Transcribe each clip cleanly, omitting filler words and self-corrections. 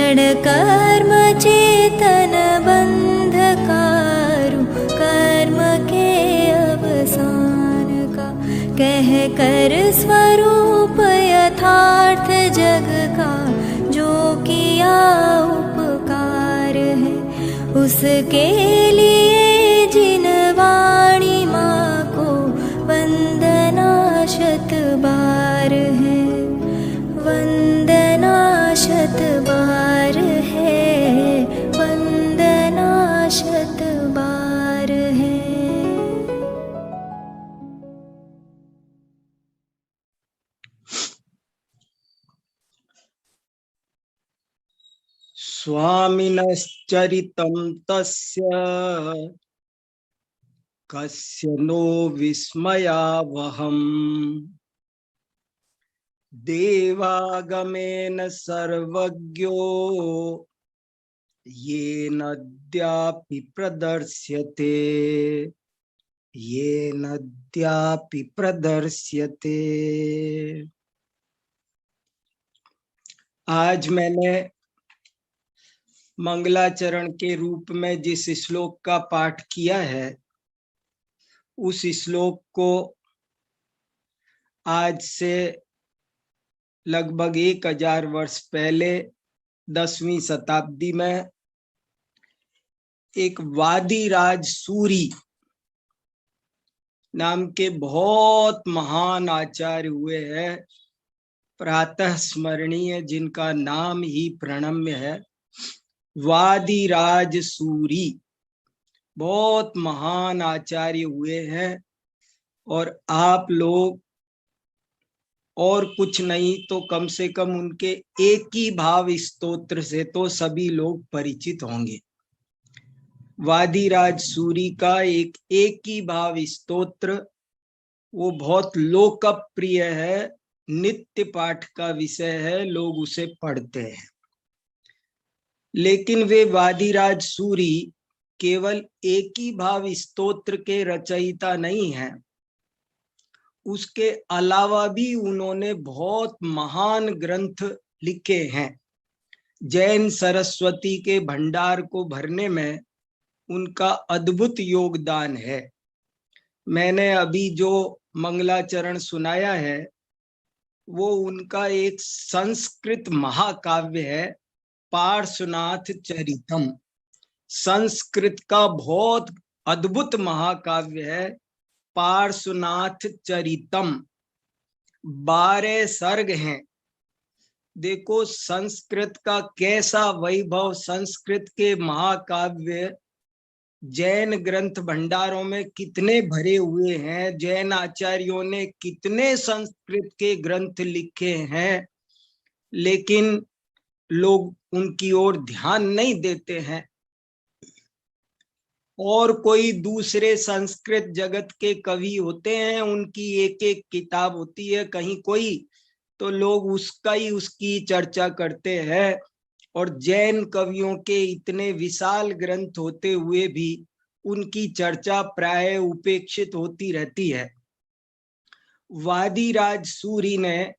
क्षण कर्म चेतन बंधकारु, कर्म के अवसान का कह कर स्वरूप यथार्थ जग का, जो किया उपकार है उसके लिए जिन वाणी माँ को वंदना शत बार है, वंदना शत बार है, वंदना शत बार है। स्वामिनश्चरितं तस्य कस्य नो विस्मयावहम्, देवागमेन सर्वज्ञो येनद्यापि प्रदर्श्यते, येनद्यापि प्रदर्श्यते। आज मैंने मंगलाचरण के रूप में जिस श्लोक का पाठ किया है, उस श्लोक को आज से लगभग 1000 वर्ष पहले 10वीं शताब्दी में एक वादिराज सूरी नाम के बहुत महान आचार्य हुए हैं, प्रातः स्मरणीय, जिनका नाम ही प्रणम्य है। वादिराज सूरी बहुत महान आचार्य हुए हैं, और आप लोग और कुछ नहीं तो कम से कम उनके एक ही भाव स्तोत्र से तो सभी लोग परिचित होंगे। वादिराज सूरी का एक ही भाव स्तोत्र, वो बहुत लोकप्रिय है, नित्य पाठ का विषय है, लोग उसे पढ़ते हैं। लेकिन वे वादिराज सूरी केवल एक ही भाव स्तोत्र के रचयिता नहीं हैं, उसके अलावा भी उन्होंने बहुत महान ग्रंथ लिखे हैं। जैन सरस्वती के भंडार को भरने में उनका अद्भुत योगदान है। मैंने अभी जो मंगलाचरण सुनाया है वो उनका एक संस्कृत महाकाव्य है, पार्श्वनाथ चरितम। संस्कृत का बहुत अद्भुत महाकाव्य है पार्श्वनाथ चरितम। 12 सर्ग हैं। देखो संस्कृत का कैसा वैभव, संस्कृत के महाकाव्य जैन ग्रंथ भंडारों में कितने भरे हुए हैं, जैन आचार्यों ने कितने संस्कृत के ग्रंथ लिखे हैं, लेकिन लोग उनकी ओर ध्यान नहीं देते हैं। और कोई दूसरे संस्कृत जगत के कवि होते हैं, उनकी एक एक किताब होती है, कहीं कोई तो लोग उसकी चर्चा करते हैं। और जैन कवियों के इतने विशाल ग्रंथ होते हुए भी उनकी चर्चा प्राय उपेक्षित होती रहती है। वादिराज सूरी ने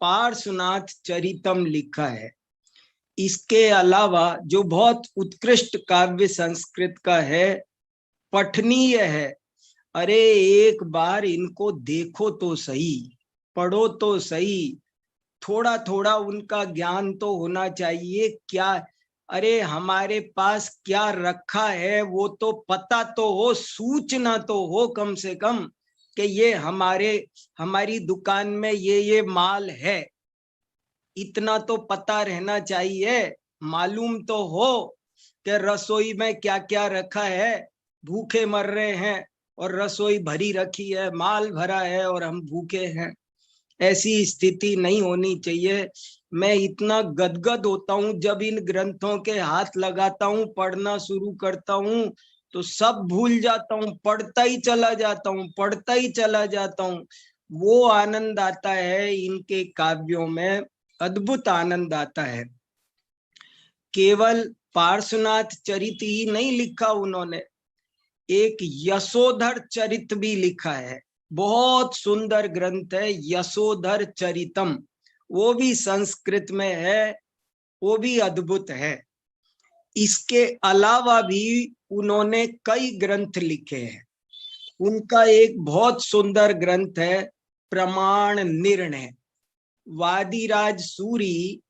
पार्श्वनाथ चरितम लिखा है। इसके अलावा जो बहुत उत्कृष्ट काव्य संस्कृत का है, पठनीय है, अरे एक बार इनको देखो तो सही, पढ़ो तो सही, थोड़ा थोड़ा उनका ज्ञान तो होना चाहिए। क्या अरे हमारे पास क्या रखा है वो तो पता तो हो, सूचना तो हो कम से कम कि ये हमारी दुकान में ये माल है, इतना तो पता रहना चाहिए। मालूम तो हो कि रसोई में क्या क्या रखा है, भूखे मर रहे हैं और रसोई भरी रखी है, माल भरा है और हम भूखे हैं। ऐसी स्थिति नहीं होनी चाहिए। मैं इतना गदगद होता हूँ जब इन ग्रंथों के हाथ लगाता हूँ, पढ़ना शुरू करता हूँ तो सब भूल जाता हूँ, पढ़ता ही चला जाता हूँ, पढ़ता ही चला जाता हूँ। वो आनंद आता है इनके काव्यों में, अद्भुत आनंद आता है। केवल पार्श्वनाथ चरित ही नहीं लिखा उन्होंने, एक यशोधर चरित भी लिखा है, बहुत सुंदर ग्रंथ है यशोधर चरितम। वो भी संस्कृत में है, वो भी अद्भुत है। इसके अलावा भी उन्होंने कई ग्रंथ लिखे हैं। उनका एक बहुत सुंदर ग्रंथ है प्रमाण निर्णय। वादिराज सूरी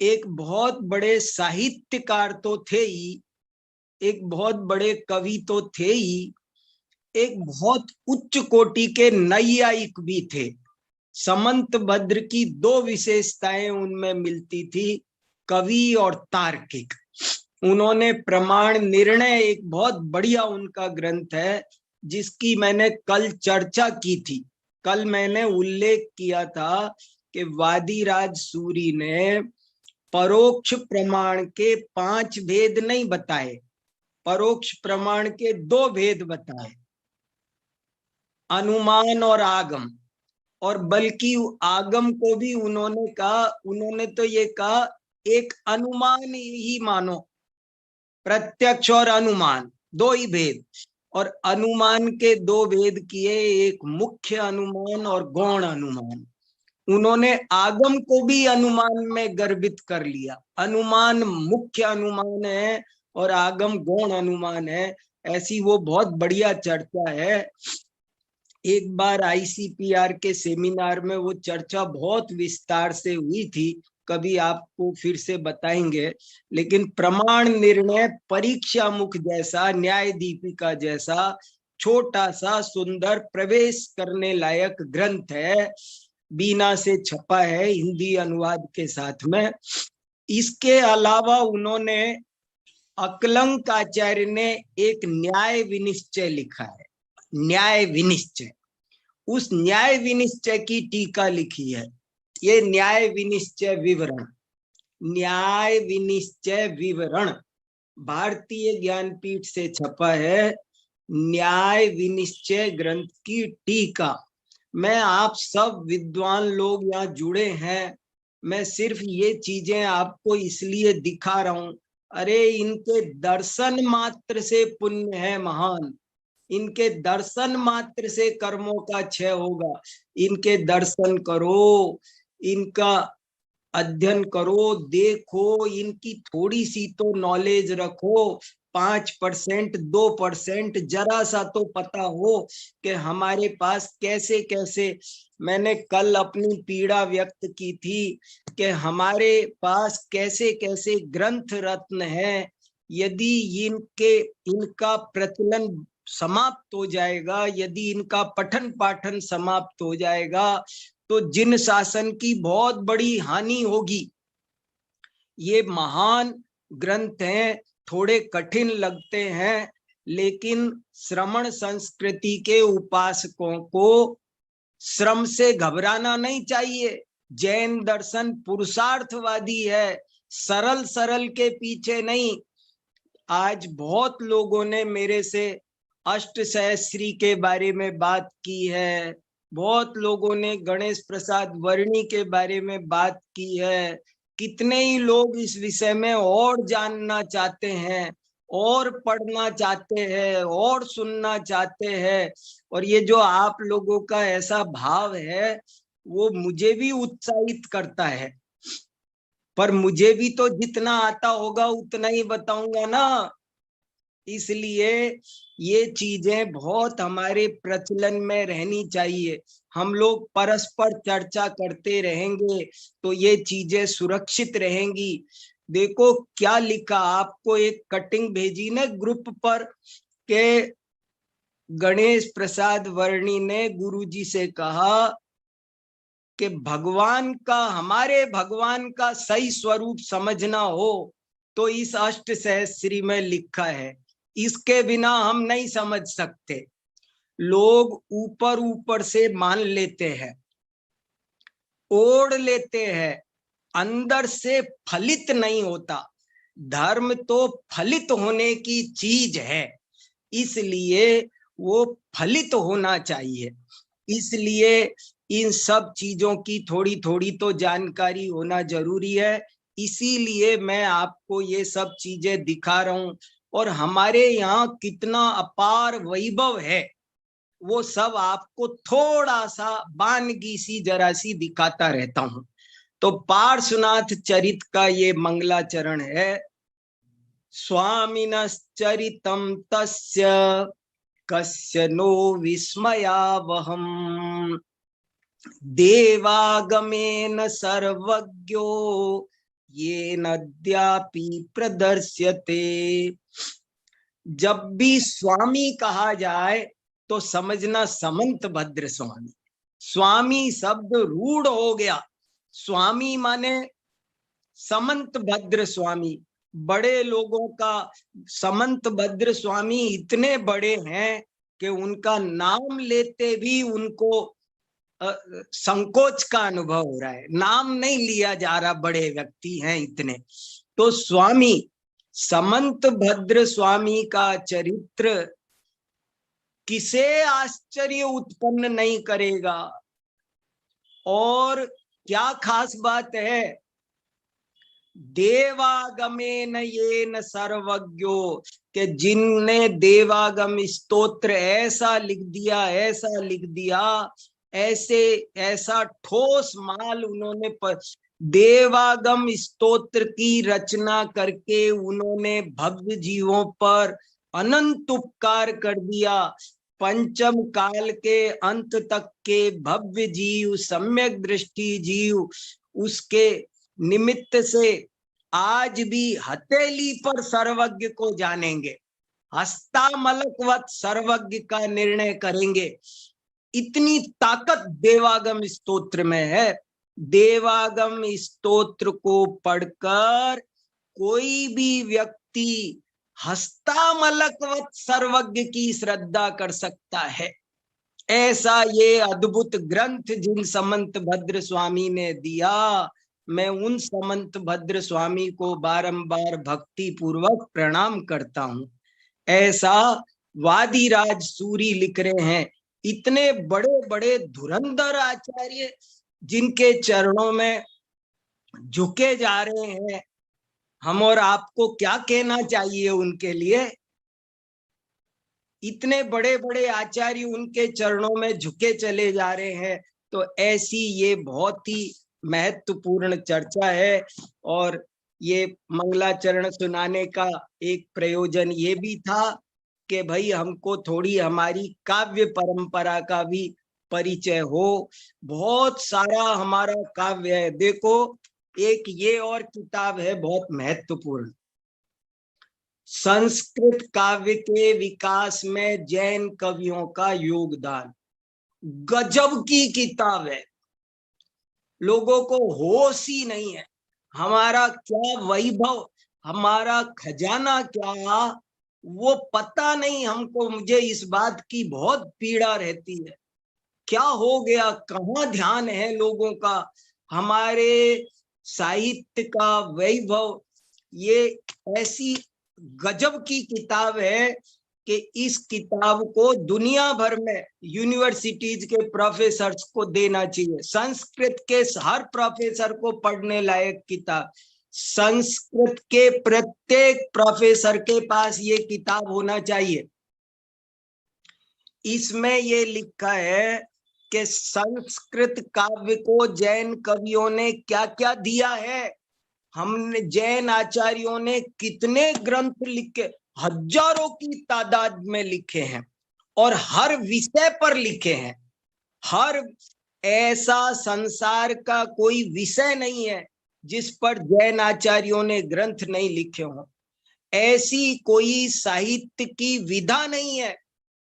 एक बहुत बड़े साहित्यकार तो थे ही, एक बहुत बड़े कवि तो थे ही, एक बहुत उच्च कोटि के नैयायिक भी थे। समंत भद्र की दो विशेषताएं उनमें मिलती थी, कवि और तार्किक। उन्होंने प्रमाण निर्णय एक बहुत बढ़िया उनका ग्रंथ है, जिसकी मैंने कल चर्चा की थी। कल मैंने उल्लेख किया था कि वादिराज सूरी ने परोक्ष प्रमाण के 5 भेद नहीं बताए, परोक्ष प्रमाण के 2 भेद बताए, अनुमान और आगम। और बल्कि आगम को भी उन्होंने कहा, उन्होंने तो ये कहा एक अनुमान ही मानो, प्रत्यक्ष और अनुमान 2 ही भेद। और अनुमान के 2 भेद किए, एक मुख्य अनुमान और गौण अनुमान। उन्होंने आगम को भी अनुमान में गर्भित कर लिया। अनुमान मुख्य अनुमान है और आगम गौण अनुमान है। ऐसी वो बहुत बढ़िया चर्चा है। एक बार आईसीपीआर के सेमिनार में वो चर्चा बहुत विस्तार से हुई थी, कभी आपको फिर से बताएंगे। लेकिन प्रमाण निर्णय परीक्षा मुख जैसा, न्याय दीपिका जैसा छोटा सा सुंदर प्रवेश करने लायक ग्रंथ है। बीना से छपा है हिंदी अनुवाद के साथ में। इसके अलावा उन्होंने अकलंक आचार्य ने एक न्याय विनिश्चय लिखा है, न्याय विनिश्चय। उस न्याय विनिश्चय की टीका लिखी है। ये न्याय विनिश्चय विवरण, न्याय विनिश्चय विवरण भारतीय ज्ञानपीठ से छपा है। न्याय विनिश्चय ग्रंथ की टीका। मैं आप सब विद्वान लोग यहाँ जुड़े हैं, मैं सिर्फ ये चीजें आपको इसलिए दिखा रहा हूं। अरे इनके दर्शन मात्र से पुण्य है महान, इनके दर्शन मात्र से कर्मों का क्षय होगा। इनके दर्शन करो, इनका अध्ययन करो, देखो, इनकी थोड़ी सी तो नॉलेज रखो। 5% 2% जरा सा तो पता हो कि हमारे पास कैसे कैसे। मैंने कल अपनी पीड़ा व्यक्त की थी कि हमारे पास कैसे कैसे ग्रंथ रत्न है। यदि इनका प्रचलन समाप्त हो जाएगा, यदि इनका पठन पाठन समाप्त हो जाएगा, तो जिन शासन की बहुत बड़ी हानि होगी। ये महान ग्रंथ हैं, थोड़े कठिन लगते हैं, लेकिन श्रमण संस्कृति के उपासकों को श्रम से घबराना नहीं चाहिए। जैन दर्शन पुरुषार्थवादी है, सरल सरल के पीछे नहीं। आज बहुत लोगों ने मेरे से अष्ट सहस्त्री के बारे में बात की है, बहुत लोगों ने गणेश प्रसाद वर्णी के बारे में बात की है। कितने ही लोग इस विषय में और जानना चाहते हैं, और पढ़ना चाहते हैं, और सुनना चाहते हैं। और ये जो आप लोगों का ऐसा भाव है, वो मुझे भी उत्साहित करता है। पर मुझे भी तो जितना आता होगा उतना ही बताऊंगा ना। इसलिए ये चीजें बहुत हमारे प्रचलन में रहनी चाहिए। हम लोग परस्पर चर्चा करते रहेंगे तो ये चीजें सुरक्षित रहेंगी। देखो क्या लिखा, आपको एक कटिंग भेजी ना ग्रुप पर के गणेश प्रसाद वर्णी ने गुरुजी से कहा कि भगवान का, हमारे भगवान का सही स्वरूप समझना हो तो इस अष्ट सहस्त्री में लिखा है, इसके बिना हम नहीं समझ सकते। लोग ऊपर ऊपर से मान लेते हैं, ओढ़ लेते हैं, अंदर से फलित नहीं होता। धर्म तो फलित होने की चीज है, इसलिए वो फलित होना चाहिए। इसलिए इन सब चीजों की थोड़ी थोड़ी तो जानकारी होना जरूरी है। इसीलिए मैं आपको ये सब चीजें दिखा रहा हूं। और हमारे यहाँ कितना अपार वैभव है, वो सब आपको थोड़ा सा बानगी सी जरा सी दिखाता रहता हूं। तो पार्श्वनाथ चरित का ये मंगलाचरण है। स्वामिनश्चरितं तस्य कस्य नो विस्मयावहम् देवागमेन सर्वज्ञो येनाद्यापि प्रदर्श्यते। जब भी स्वामी कहा जाए तो समझना समंत भद्र स्वामी। स्वामी शब्द रूढ़ हो गया। स्वामी माने समंत भद्र स्वामी। बड़े लोगों का समंत भद्र स्वामी इतने बड़े हैं कि उनका नाम लेते भी उनको संकोच का अनुभव हो रहा है। नाम नहीं लिया जा रहा, बड़े व्यक्ति हैं इतने। तो स्वामी समंत भद्र स्वामी का चरित्र किसे आश्चर्य उत्पन्न नहीं करेगा। और क्या खास बात है, देवागमेन येन सर्वज्ञो, कि जिनने देवागम स्तोत्र ऐसा लिख दिया, ऐसा ठोस माल उन्होंने देवागम स्तोत्र की रचना करके उन्होंने भव्य जीवों पर अनंत उपकार कर दिया। पंचम काल के अंत तक के भव्य जीव, सम्यक दृष्टि जीव, उसके निमित्त से आज भी हथेली पर सर्वज्ञ को जानेंगे, हस्तामलकवत सर्वज्ञ का निर्णय करेंगे। इतनी ताकत देवागम स्तोत्र में है। देवागम स्तोत्र को पढ़कर कोई भी व्यक्ति हस्तामलकवत सर्वज्ञ की श्रद्धा कर सकता है। ऐसा ये अद्भुत ग्रंथ जिन समंत भद्र स्वामी ने दिया, मैं उन समंत भद्र स्वामी को बारंबार भक्ति पूर्वक प्रणाम करता हूँ। ऐसा वादिराज सूरी लिख रहे हैं। इतने बड़े बड़े धुरंधर आचार्य जिनके चरणों में झुके जा रहे हैं, हम और आपको क्या कहना चाहिए उनके लिए। इतने बड़े बड़े आचार्य उनके चरणों में झुके चले जा रहे हैं। तो ऐसी ये बहुत ही महत्वपूर्ण चर्चा है। और ये मंगलाचरण सुनाने का एक प्रयोजन ये भी था कि भाई हमको थोड़ी हमारी काव्य परंपरा का भी परिचय हो। बहुत सारा हमारा काव्य है। देखो, एक ये और किताब है बहुत महत्वपूर्ण, संस्कृत काव्य के विकास में जैन कवियों का योगदान। गजब की किताब है। लोगों को होश ही नहीं है हमारा क्या वैभव, हमारा खजाना क्या, वो पता नहीं हमको। मुझे इस बात की बहुत पीड़ा रहती है, क्या हो गया, कहाँ ध्यान है लोगों का। हमारे साहित्य का वैभव, ये ऐसी गजब की किताब है कि इस किताब को दुनिया भर में यूनिवर्सिटीज के प्रोफेसर्स को देना चाहिए। संस्कृत के हर प्रोफेसर को पढ़ने लायक किताब। संस्कृत के प्रत्येक प्रोफेसर के पास ये किताब होना चाहिए। इसमें ये लिखा है कि संस्कृत काव्य को जैन कवियों ने क्या क्या दिया है। हमने जैन आचार्यों ने कितने ग्रंथ लिखे, हजारों की तादाद में लिखे हैं और हर विषय पर लिखे हैं। हर ऐसा संसार का कोई विषय नहीं है जिस पर जैन आचार्यों ने ग्रंथ नहीं लिखे हों। ऐसी कोई साहित्य की विधा नहीं है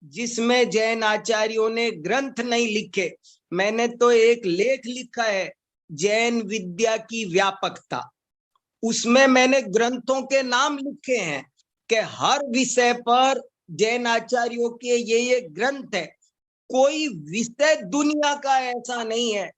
जिसमें जैन आचार्यों ने ग्रंथ नहीं लिखे। मैंने तो एक लेख लिखा है, जैन विद्या की व्यापकता, उसमें मैंने ग्रंथों के नाम लिखे हैं कि हर विषय पर जैन आचार्यों के ये ग्रंथ है। कोई विषय दुनिया का ऐसा नहीं है,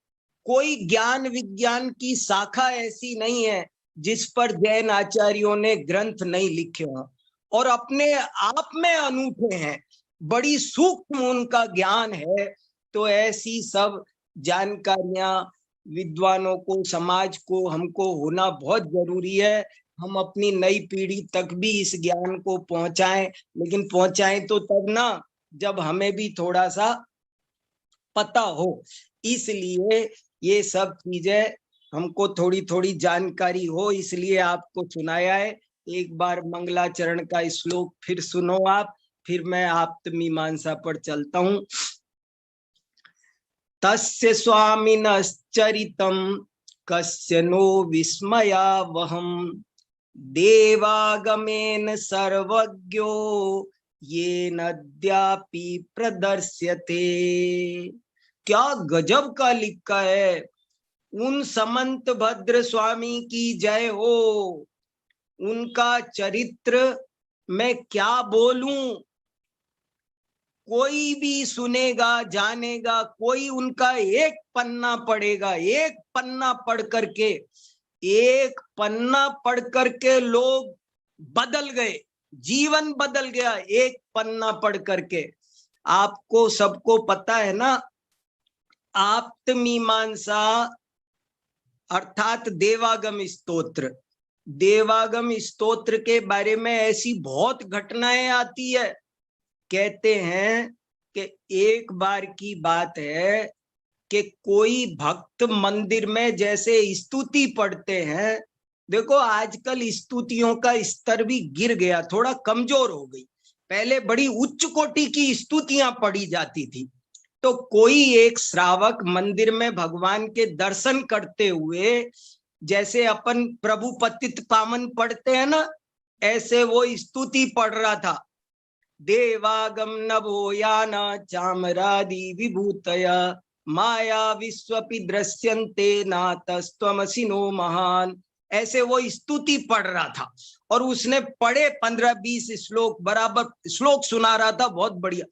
कोई ज्ञान विज्ञान की शाखा ऐसी नहीं है जिस पर जैन आचार्यों ने ग्रंथ नहीं लिखे हों। और अपने आप में अनूठे हैं, बड़ी सूक्ष्म उनका ज्ञान है। तो ऐसी सब जानकारियां विद्वानों को, समाज को, हमको होना बहुत जरूरी है। हम अपनी नई पीढ़ी तक भी इस ज्ञान को पहुंचाएं, लेकिन पहुंचाएं तो तब ना जब हमें भी थोड़ा सा पता हो। इसलिए ये सब चीजें हमको थोड़ी थोड़ी जानकारी हो इसलिए आपको सुनाया है। एक बार मंगलाचरण का श्लोक फिर सुनो आप, फिर मैं आप्त मीमांसा पर चलता हूं। तस्य स्वामिनश्चरितं कस्य नो विस्मयावहम् देवागमेन सर्वज्ञो येनाद्यापि प्रदर्श्यते। क्या गजब का लिखा है। उन समंत भद्र स्वामी की जय हो। उनका चरित्र मैं क्या बोलूं, कोई भी सुनेगा जानेगा, कोई उनका एक पन्ना पढ़ेगा, एक पन्ना पढ़ करके, एक पन्ना पढ़ करके लोग बदल गए, जीवन बदल गया एक पन्ना पढ़ करके। आपको सबको पता है ना, आप्त मीमांसा अर्थात देवागम स्तोत्र, देवागम स्तोत्र के बारे में ऐसी बहुत घटनाएं आती है। कहते हैं कि एक बार की बात है कि कोई भक्त मंदिर में जैसे स्तुति पढ़ते हैं, देखो आजकल स्तुतियों का स्तर भी गिर गया, थोड़ा कमजोर हो गई। पहले बड़ी उच्च कोटि की स्तुतियां पढ़ी जाती थी। तो कोई एक श्रावक मंदिर में भगवान के दर्शन करते हुए, जैसे अपन प्रभु पतित पावन पढ़ते हैं ना, ऐसे वो स्तुति पढ़ रहा था। देवागम नभो याना चामरादि विभूतया माया विश्वपि दृश्यन्ते नातस्त्वमसिनो महान। ऐसे वो स्तुति पढ़ रहा था और उसने पढ़े 15-20 श्लोक, बराबर श्लोक सुना रहा था, बहुत बढ़िया।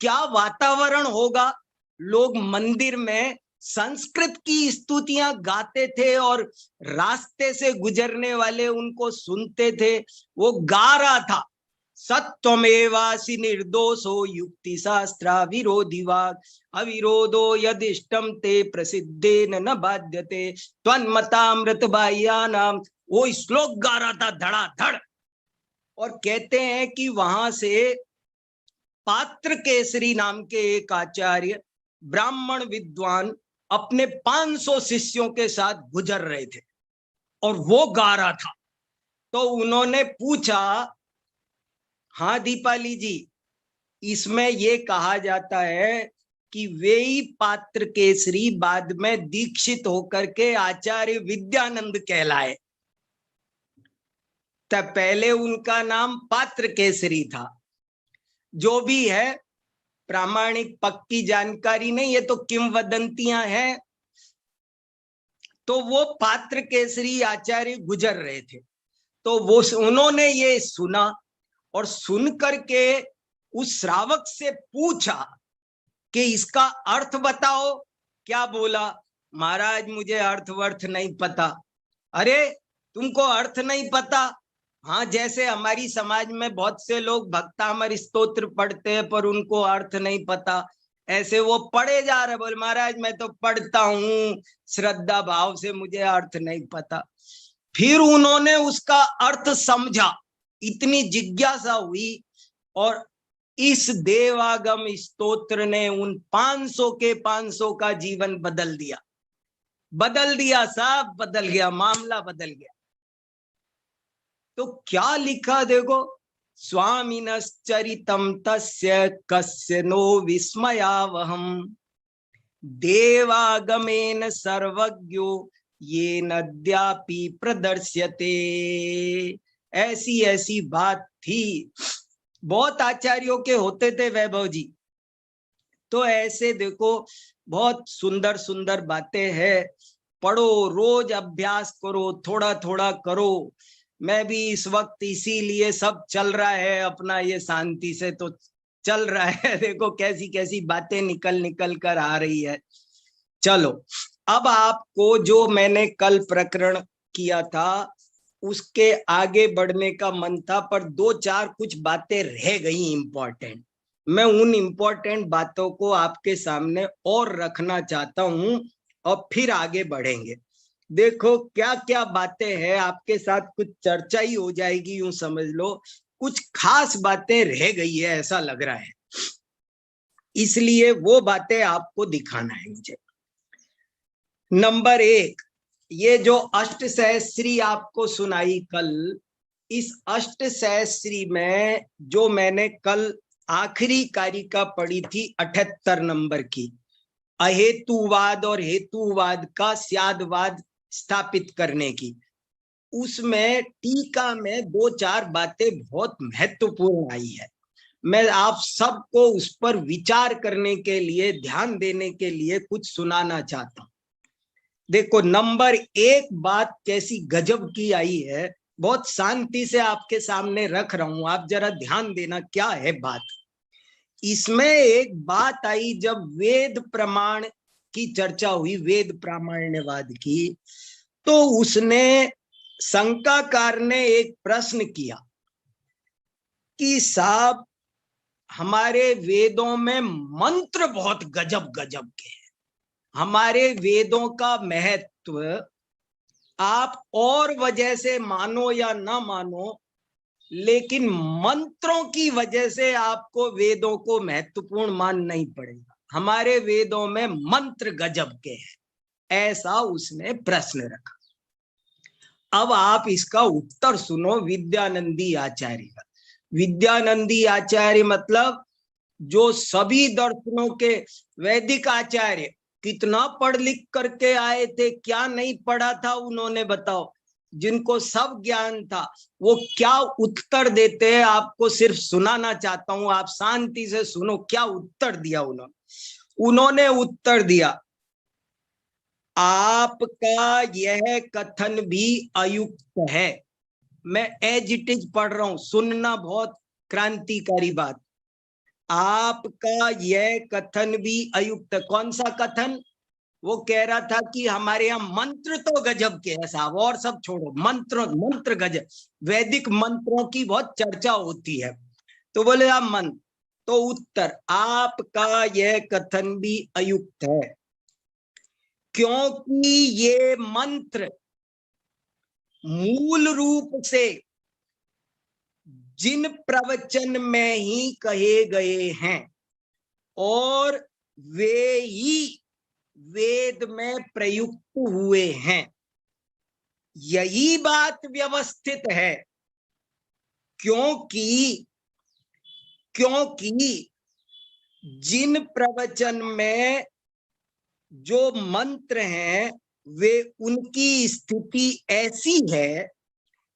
क्या वातावरण होगा, लोग मंदिर में संस्कृत की स्तुतियां गाते थे और रास्ते से गुजरने वाले उनको सुनते थे। वो गा रहा था, सत्वमेवासि निर्दोषो युक्ति शास्त्रा विरोधी वाग अविरोधो यदिष्टम ते प्रसिद्धेन न बाध्यते त्वन्मतामृत बाह्यानाम। वो श्लोक गा रहा था धड़ाधड़। और कहते हैं कि वहां से पात्र केसरी नाम के एक आचार्य ब्राह्मण विद्वान अपने 500 शिष्यों के साथ गुजर रहे थे और वो गा रहा था। तो उन्होंने पूछा, हाँ दीपाली जी, इसमें ये कहा जाता है कि वे ही पात्र केसरी बाद में दीक्षित होकर के आचार्य विद्यानंद कहलाए। तब पहले उनका नाम पात्र केसरी था। जो भी है, प्रामाणिक पक्की जानकारी नहीं, ये तो किंवदंतियां हैं। तो वो पात्र केसरी आचार्य गुजर रहे थे, तो वो उन्होंने ये सुना और सुन करके उस श्रावक से पूछा कि इसका अर्थ बताओ। क्या बोला, महाराज मुझे अर्थ वर्थ नहीं पता। अरे तुमको अर्थ नहीं पता? हाँ, जैसे हमारी समाज में बहुत से लोग भक्तामर स्तोत्र पढ़ते हैं पर उनको अर्थ नहीं पता, ऐसे वो पढ़े जा रहे। बोले महाराज मैं तो पढ़ता हूँ श्रद्धा भाव से, मुझे अर्थ नहीं पता। फिर उन्होंने उसका अर्थ समझा, इतनी जिज्ञासा हुई और इस देवागम स्तोत्र ने उन 500 के 500 का जीवन बदल दिया। बदल दिया, सब बदल गया, मामला बदल गया। तो क्या लिखा देखो, स्वामिनश्चरितं तस्य कस्य नो विस्मयावहम् देवागमेन सर्वज्ञो येनाद्यापि प्रदर्श्यते। ऐसी ऐसी बात थी। बहुत आचार्यों के होते थे वैभव जी। तो ऐसे देखो बहुत सुंदर सुंदर बातें हैं। पढ़ो, रोज अभ्यास करो, थोड़ा थोड़ा करो। मैं भी इस वक्त इसीलिए सब चल रहा है अपना ये शांति से तो चल रहा है। देखो कैसी कैसी बातें निकल निकल कर आ रही है। चलो अब आपको जो मैंने कल प्रकरण किया था उसके आगे बढ़ने का मन था, पर 2-4 कुछ बातें रह गई इंपॉर्टेंट। मैं उन इंपॉर्टेंट बातों को आपके सामने और रखना चाहता हूं और फिर आगे बढ़ेंगे। देखो क्या क्या बातें हैं, आपके साथ कुछ चर्चा ही हो जाएगी, यूं समझ लो। कुछ खास बातें रह गई है ऐसा लग रहा है, इसलिए वो बातें आपको दिखाना है मुझे। नंबर 1, ये जो अष्ट सहस्त्री आपको सुनाई कल, इस अष्ट सहस्त्री में जो मैंने कल आखिरी कारिका पढ़ी थी 78 नंबर की, अहेतुवाद और हेतुवाद का स्यादवाद स्थापित करने की, उसमें टीका में 2-4 बातें बहुत महत्वपूर्ण आई है। मैं आप सबको उस पर विचार करने के लिए, ध्यान देने के लिए कुछ सुनाना चाहता हूं। देखो, नंबर 1 बात कैसी गजब की आई है, बहुत शांति से आपके सामने रख रहा हूं, आप जरा ध्यान देना क्या है बात। इसमें एक बात आई, जब वेद प्रमाण की चर्चा हुई, वेद प्रामाण्यवाद की, तो उसने, शंकाकार ने एक प्रश्न किया कि साहब, हमारे वेदों में मंत्र बहुत गजब गजब के हैं, हमारे वेदों का महत्व आप और वजह से मानो या ना मानो, लेकिन मंत्रों की वजह से आपको वेदों को महत्वपूर्ण मानना ही पड़ेगा। हमारे वेदों में मंत्र गजब के हैं, ऐसा उसने प्रश्न रखा। अब आप इसका उत्तर सुनो विद्यानंदी आचार्य का। विद्यानंदी आचार्य मतलब जो सभी दर्शनों के वैदिक आचार्य, कितना पढ़ लिख करके आए थे, क्या नहीं पढ़ा था उन्होंने, बताओ। जिनको सब ज्ञान था, वो क्या उत्तर देते हैं, आपको सिर्फ सुनाना चाहता हूं, आप शांति से सुनो क्या उत्तर दिया उन्होंने। उन्होंने उत्तर दिया, आपका यह कथन भी अयुक्त है। मैं एज इट इज पढ़ रहा हूं, सुनना, बहुत क्रांतिकारी बात। आपका यह कथन भी अयुक्त। कौन सा कथन? वो कह रहा था कि हमारे यहाँ मंत्र तो गजब के है साहब, और सब छोड़ो, मंत्र गजब, वैदिक मंत्रों की बहुत चर्चा होती है। तो बोले आप मंत्र, तो उत्तर, आपका यह कथन भी अयुक्त है, क्योंकि ये मंत्र मूल रूप से जिन प्रवचन में ही कहे गए हैं और वे ही वेद में प्रयुक्त हुए हैं, यही बात व्यवस्थित है। क्योंकि जिन प्रवचन में जो मंत्र हैं, वे, उनकी स्थिति ऐसी है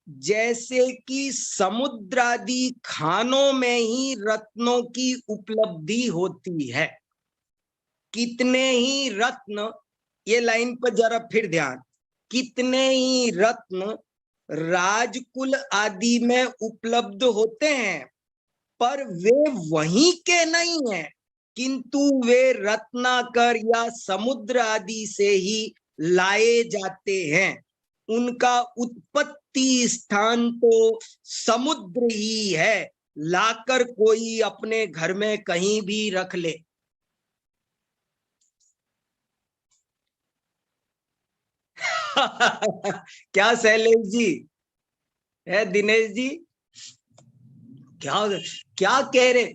जैसे कि समुद्रादि खानों में ही रत्नों की उपलब्धि होती है। कितने ही रत्न, ये लाइन पर जरा फिर ध्यान, कितने ही रत्न राजकुल आदि में उपलब्ध होते हैं, पर वे वहीं के नहीं हैं, किंतु वे रत्नाकर या समुद्र आदि से ही लाए जाते हैं। उनका उत्पत्ति स्थान तो समुद्र ही है, लाकर कोई अपने घर में कहीं भी रख ले। क्या शैलेश जी है, दिनेश जी, क्या क्या कह रहे?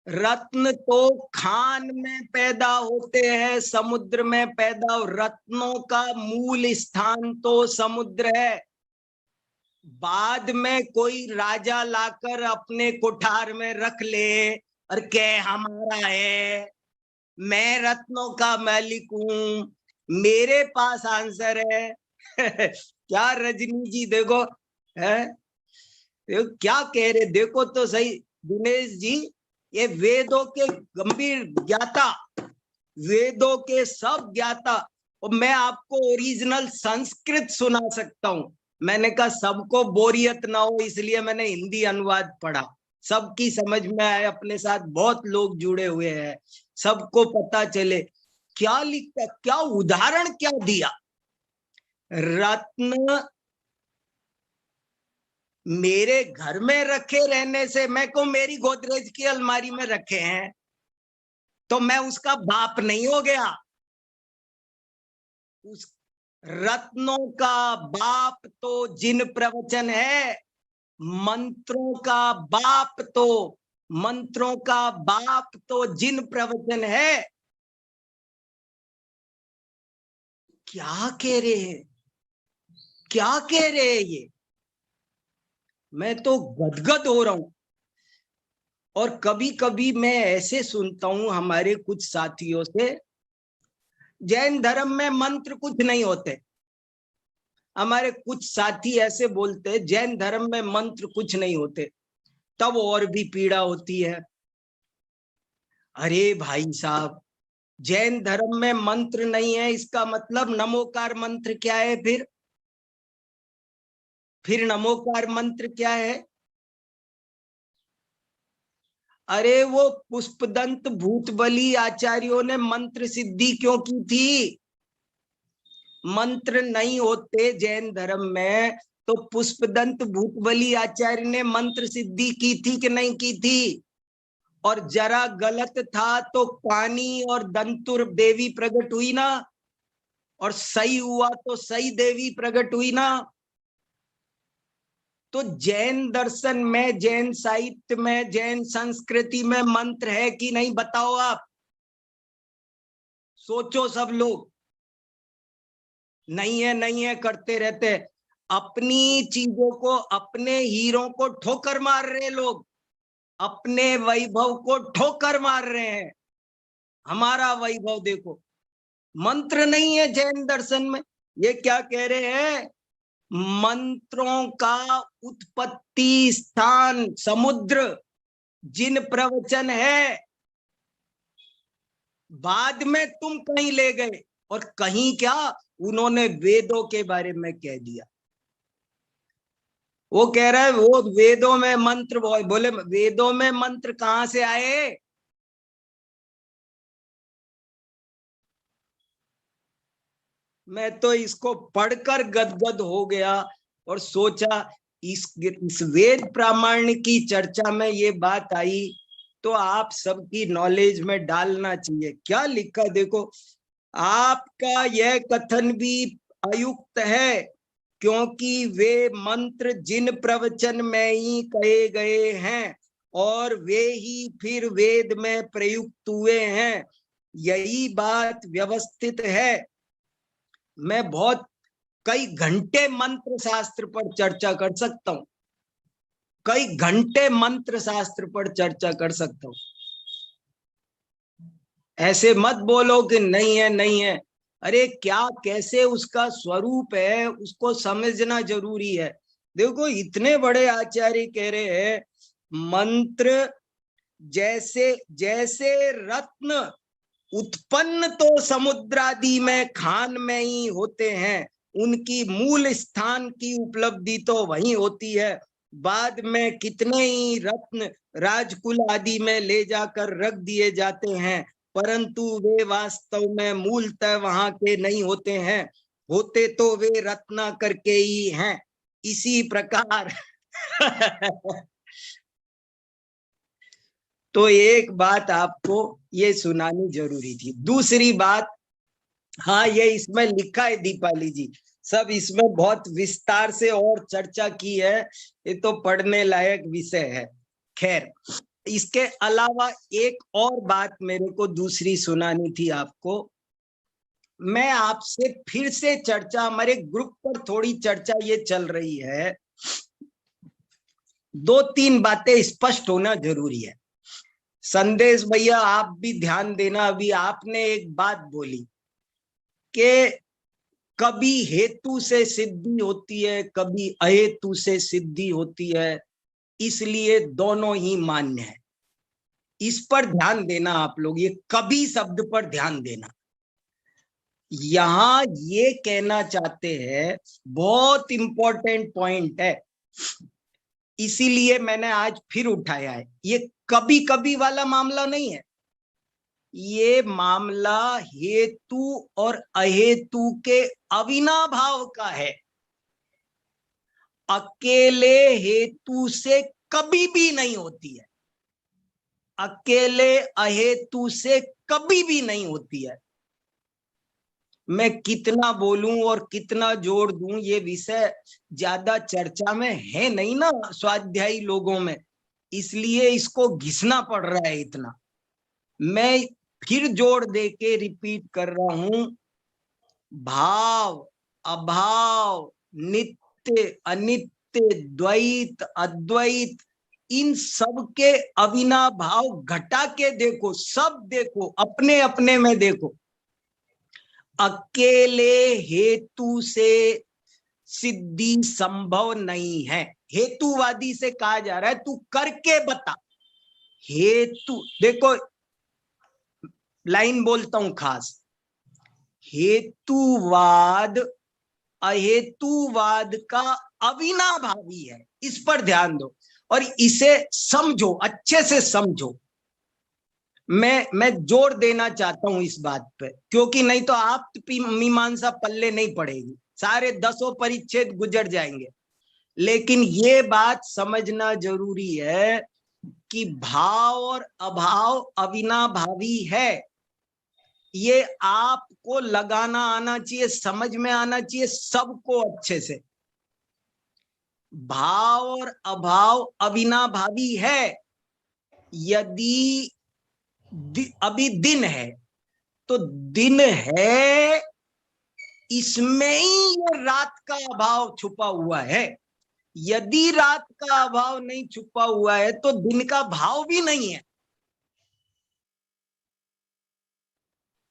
रत्न तो खान में पैदा होते हैं, समुद्र में पैदा, रत्नों का मूल स्थान तो समुद्र है। बाद में कोई राजा लाकर अपने कोठार में रख ले और कह हमारा है, मैं रत्नों का मालिक हूं, मेरे पास आंसर है। क्या रजनी जी, देखो है, देखो क्या कह रहे, देखो तो सही दिनेश जी, ये वेदों के गंभीर ज्ञाता, वेदों के सब ज्ञाता। और मैं आपको ओरिजिनल संस्कृत सुना सकता हूं। मैंने कहा सबको बोरियत ना हो, इसलिए मैंने हिंदी अनुवाद पढ़ा, सबकी समझ में आए, अपने साथ बहुत लोग जुड़े हुए हैं, सबको पता चले क्या लिखा, क्या उदाहरण क्या दिया। रत्न मेरे घर में रखे रहने से, मैं को मेरी गोदरेज की अलमारी में रखे हैं, तो मैं उसका बाप नहीं हो गया। उस रत्नों का बाप तो जिन प्रवचन है, मंत्रों का बाप तो जिन प्रवचन है, क्या कह रहे हैं, क्या कह रहे हैं ये, मैं तो गदगद हो रहा हूं। और कभी कभी मैं ऐसे सुनता हूं हमारे कुछ साथियों से, जैन धर्म में मंत्र कुछ नहीं होते। हमारे कुछ साथी ऐसे बोलते हैं जैन धर्म में मंत्र कुछ नहीं होते, तब और भी पीड़ा होती है। अरे भाई साहब, जैन धर्म में मंत्र नहीं है इसका मतलब नमोकार मंत्र क्या है? फिर नमोकार मंत्र क्या है? अरे वो पुष्पदंत भूतबली आचार्यों ने मंत्र सिद्धि क्यों की थी? मंत्र नहीं होते जैन धर्म में, तो पुष्पदंत भूतबली आचार्य ने मंत्र सिद्धि की थी कि नहीं की थी? और जरा गलत था तो पानी और दंतुर देवी प्रकट हुई ना, और सही हुआ तो सही देवी प्रकट हुई ना। तो जैन दर्शन में, जैन साहित्य में, जैन संस्कृति में मंत्र है कि नहीं, बताओ आप, सोचो सब लोग। नहीं है नहीं है करते रहते, अपनी चीजों को, अपने हीरों को ठोकर मार रहे लोग, अपने वैभव को ठोकर मार रहे हैं। हमारा वैभव देखो, मंत्र नहीं है जैन दर्शन में। ये क्या कह रहे हैं? मंत्रों का उत्पत्ति स्थान समुद्र, जिन प्रवचन है, बाद में तुम कहीं ले गए, और कहीं क्या, उन्होंने वेदों के बारे में कह दिया। वो कह रहा है वो वेदों में मंत्र, बोले वेदों में मंत्र कहां से आए? मैं तो इसको पढ़कर गदगद हो गया और सोचा इस वेद प्रामाण्य की चर्चा में ये बात आई तो आप सबकी नॉलेज में डालना चाहिए। क्या लिखा देखो, आपका यह कथन भी अयुक्त है, क्योंकि वे मंत्र जिन प्रवचन में ही कहे गए हैं और वे ही फिर वेद में प्रयुक्त हुए हैं, यही बात व्यवस्थित है। मैं बहुत कई घंटे मंत्र शास्त्र पर चर्चा कर सकता हूं, कई घंटे मंत्र शास्त्र पर चर्चा कर सकता हूं। ऐसे मत बोलो कि नहीं है नहीं है। अरे क्या, कैसे उसका स्वरूप है उसको समझना जरूरी है। देखो इतने बड़े आचार्य कह रहे हैं मंत्र जैसे जैसे रत्न उत्पन्न तो समुद्रादि में खान में ही होते हैं, उनकी मूल स्थान की उपलब्धि तो वहीं होती है, बाद में कितने ही रत्न राजकुल आदि में ले जाकर रख दिए जाते हैं, परंतु वे वास्तव में मूलतः वहां के नहीं होते हैं, होते तो वे रत्ना करके ही हैं। इसी प्रकार तो एक बात आपको ये सुनानी जरूरी थी। दूसरी बात, हाँ ये इसमें लिखा है दीपाली जी, सब इसमें बहुत विस्तार से और चर्चा की है, ये तो पढ़ने लायक विषय है। खैर, इसके अलावा एक और बात मेरे को दूसरी सुनानी थी आपको। मैं आपसे फिर से चर्चा, हमारे ग्रुप पर थोड़ी चर्चा ये चल रही है, दो तीन बातें स्पष्ट होना जरूरी है। संदेश भैया आप भी ध्यान देना, अभी आपने एक बात बोली कि कभी हेतु से सिद्धि होती है, कभी अहेतु से सिद्धि होती है, इसलिए दोनों ही मान्य है। इस पर ध्यान देना आप लोग, ये कभी शब्द पर ध्यान देना। यहां ये कहना चाहते हैं, बहुत इंपॉर्टेंट पॉइंट है, इसीलिए मैंने आज फिर उठाया है। ये कभी कभी वाला मामला नहीं है, ये मामला हेतु और अहेतु के अविनाभाव का है। अकेले हेतु से कभी भी नहीं होती है, अकेले अहेतु से कभी भी नहीं होती है। मैं कितना बोलूं और कितना जोड़ दूं, ये विषय ज्यादा चर्चा में है नहीं ना स्वाध्यायी लोगों में, इसलिए इसको घिसना पड़ रहा है इतना। मैं फिर जोड़ दे के रिपीट कर रहा हूं, भाव अभाव, नित्य अनित्य, द्वैत अद्वैत, इन सब के अविनाभाव घटा के देखो, सब देखो, अपने अपने में देखो। अकेले हेतु से सिद्धि संभव नहीं है। हेतुवादी से कहा जा रहा है तू करके बता। हेतु देखो, लाइन बोलता हूं खास, हेतुवाद अहेतुवाद का अविनाभावी है, इस पर ध्यान दो और इसे समझो, अच्छे से समझो। मैं जोर देना चाहता हूं इस बात पे, क्योंकि नहीं तो आप मीमांसा पल्ले नहीं पड़ेगी, सारे 10 परिच्छेद गुजर जाएंगे। लेकिन ये बात समझना जरूरी है कि भाव और अभाव अविनाभावी है। ये आपको लगाना आना चाहिए, समझ में आना चाहिए सबको अच्छे से। भाव और अभाव अविनाभावी है। यदि अभी दिन है तो दिन है, इसमें ही ये रात का अभाव छुपा हुआ है। यदि रात का अभाव नहीं छुपा हुआ है तो दिन का भाव भी नहीं है।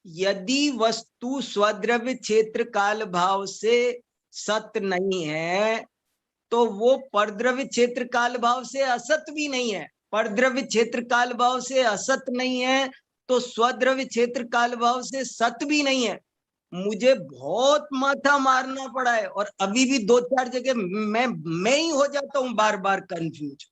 यदि वस्तु स्वद्रव्य क्षेत्र काल भाव से सत नहीं है तो वो परद्रव्य क्षेत्र काल भाव से असत भी नहीं है। परद्रव्य क्षेत्र काल भाव से असत नहीं है तो स्वद्रव्य क्षेत्र काल भाव से सत भी नहीं है। मुझे बहुत माथा मारना पड़ा है और अभी भी 2-4 जगह मैं ही हो जाता हूँ बार बार कंफ्यूज।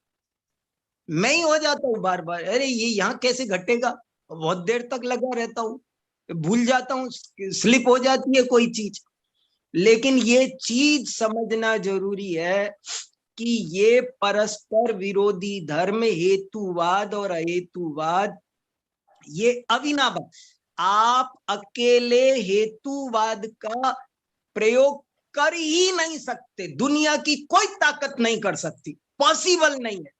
मैं ही हो जाता हूँ बार बार, अरे ये यहाँ कैसे घटेगा, बहुत देर तक लगा रहता हूँ, भूल जाता हूँ, स्लिप हो जाती है कोई चीज। लेकिन ये चीज समझना जरूरी है कि ये परस्पर विरोधी धर्म, हेतुवाद और अहेतुवाद, ये अविनाभाव। आप अकेले हेतुवाद का प्रयोग कर ही नहीं सकते, दुनिया की कोई ताकत नहीं कर सकती, पॉसिबल नहीं है।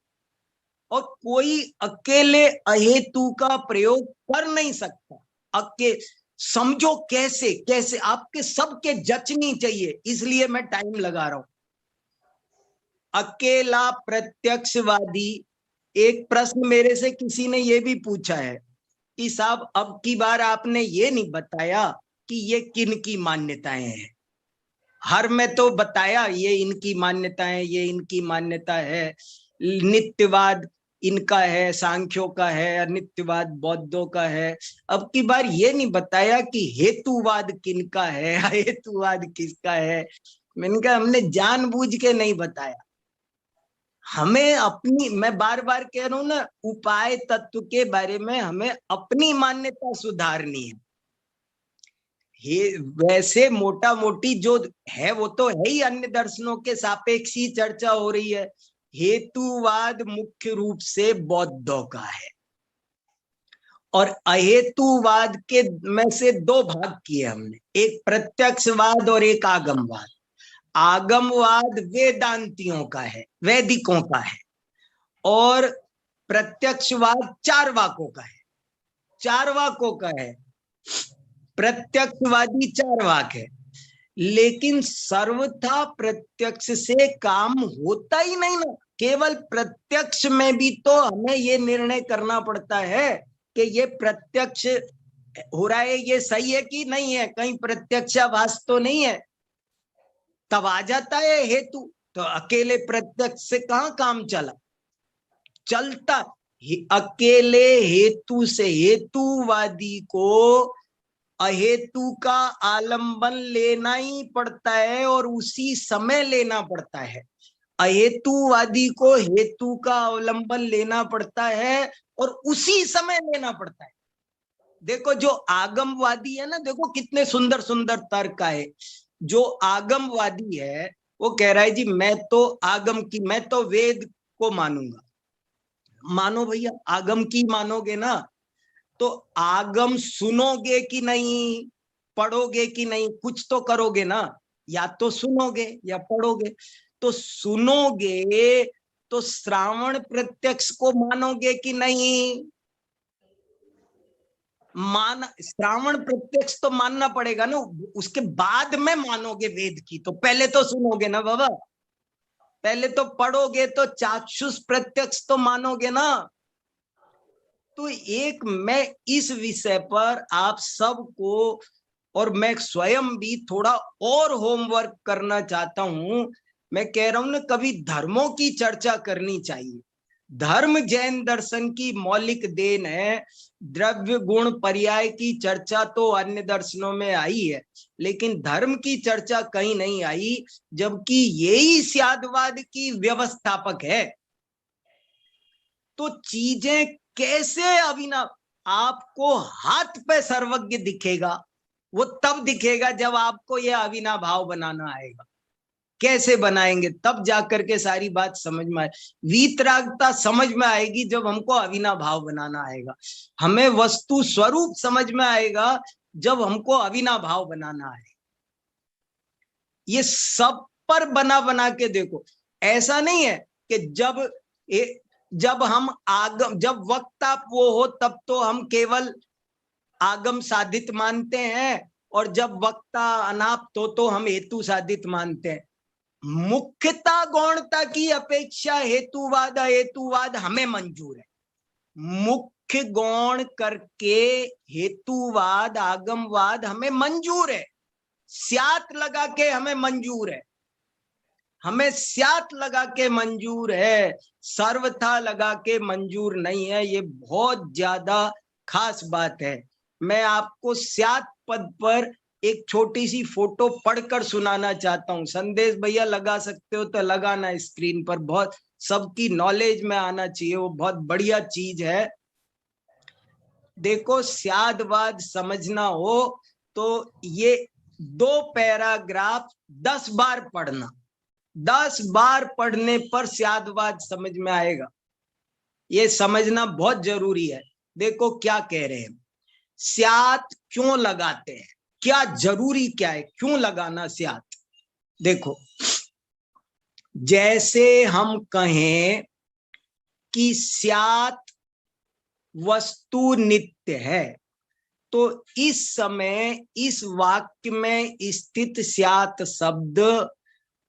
और कोई अकेले अहेतु का प्रयोग कर नहीं सकता। समझो कैसे कैसे आपके सबके जचनी चाहिए, इसलिए मैं टाइम लगा रहा हूं। अकेला प्रत्यक्षवादी, एक प्रश्न मेरे से किसी ने ये भी पूछा है कि साहब अब की बार आपने ये नहीं बताया कि ये किन की मान्यताएं हैं। हर में तो बताया ये इनकी मान्यताएं, ये इनकी मान्यता है, नित्यवाद इनका है, सांख्यों का है, अनित्यवाद बौद्धों का है। अब की बार ये नहीं बताया कि हेतुवाद किनका है, हेतुवाद किसका है। मैंने कहा हमने जानबूझ के नहीं बताया, हमें अपनी, मैं बार बार कह रहा हूं ना, उपाय तत्व के बारे में हमें अपनी मान्यता सुधारनी है। वैसे मोटा मोटी जो है वो तो है ही, अन्य दर्शनों के सापेक्ष ही चर्चा हो रही है। हेतुवाद मुख्य रूप से बौद्धों का है और अहेतुवाद के में से 2 भाग किए हमने, एक प्रत्यक्षवाद और एक आगमवाद। आगमवाद वेदांतियों का है, वैदिकों का है, और प्रत्यक्षवाद चार्वाकों का है, चार्वाकों का है। प्रत्यक्षवादी चार्वाक है, लेकिन सर्वथा प्रत्यक्ष से काम होता ही नहीं ना। केवल प्रत्यक्ष में भी तो हमें ये निर्णय करना पड़ता है कि ये प्रत्यक्ष हो रहा है, ये सही है कि नहीं है, कहीं प्रत्यक्षाभास तो नहीं है, तब आ जाता है हेतु। तो अकेले प्रत्यक्ष से कहां काम चलता। अकेले हेतु से हेतुवादी को अहेतु का आलंबन लेना ही पड़ता है और उसी समय लेना पड़ता है। अहेतुवादी को हेतु का अवलंबन लेना पड़ता है और उसी समय लेना पड़ता है। देखो जो आगमवादी है ना, देखो कितने सुंदर सुंदर तर्क आए। जो आगमवादी है वो कह रहा है जी मैं तो आगम की, मैं तो वेद को मानूंगा। मानो भैया, आगम की मानोगे ना तो आगम सुनोगे कि नहीं, पढ़ोगे कि नहीं, कुछ तो करोगे ना, या तो सुनोगे या पढ़ोगे। तो सुनोगे तो श्रावण प्रत्यक्ष को मानोगे कि नहीं, मान श्रावण प्रत्यक्ष तो मानना पड़ेगा ना, उसके बाद में मानोगे वेद की, तो पहले तो सुनोगे ना बाबा, पहले तो पढ़ोगे, तो चाक्षुष प्रत्यक्ष तो मानोगे ना। तो एक मैं इस विषय पर आप सबको और मैं स्वयं भी थोड़ा और होमवर्क करना चाहता हूं। मैं कह रहा हूं ना, कभी धर्मों की चर्चा करनी चाहिए। धर्म जैन दर्शन की मौलिक देन है। द्रव्य गुण पर्याय की चर्चा तो अन्य दर्शनों में आई है, लेकिन धर्म की चर्चा कहीं नहीं आई, जबकि यही स्यादवाद की व्यवस्थापक है। तो चीजें कैसे अभिनव, आपको हाथ पे सर्वज्ञ दिखेगा, वो तब दिखेगा जब आपको यह अविनाभाव बनाना आएगा। कैसे बनाएंगे, तब जाकर के सारी बात समझ में आए। वीतरागता समझ में आएगी जब हमको अविनाभाव बनाना आएगा। हमें वस्तु स्वरूप समझ में आएगा जब हमको अविनाभाव बनाना आए। ये सब पर बना बना के देखो, ऐसा नहीं है कि जब हम आगम, जब वक्ता वो हो तब तो हम केवल आगम साधित मानते हैं, और जब वक्ता अनाप्त हो तो हम हेतु साधित मानते हैं। मुख्यता गौणता की अपेक्षा हेतुवाद अहेतुवाद हमें मंजूर है। मुख्य गौण करके हेतुवाद आगमवाद हमें मंजूर है। स्यात लगा के हमें मंजूर है, हमें स्यात लगा के मंजूर है, सर्वथा लगा के मंजूर नहीं है। ये बहुत ज्यादा खास बात है। मैं आपको स्यात पद पर एक छोटी सी फोटो पढ़कर सुनाना चाहता हूं। संदेश भैया लगा सकते हो तो लगाना स्क्रीन पर, बहुत सबकी नॉलेज में आना चाहिए, वो बहुत बढ़िया चीज है। देखो, स्यादवाद समझना हो तो ये 2 पैराग्राफ 10 बार पढ़ना, 10 बार पढ़ने पर स्यादवाद समझ में आएगा। ये समझना बहुत जरूरी है। देखो क्या कह रहे हैं, स्यात क्यों लगाते हैं, क्या जरूरी क्या है, क्यों लगाना स्यात। देखो, जैसे हम कहें कि स्यात वस्तु नित्य है, तो इस समय इस वाक्य में स्थित स्यात शब्द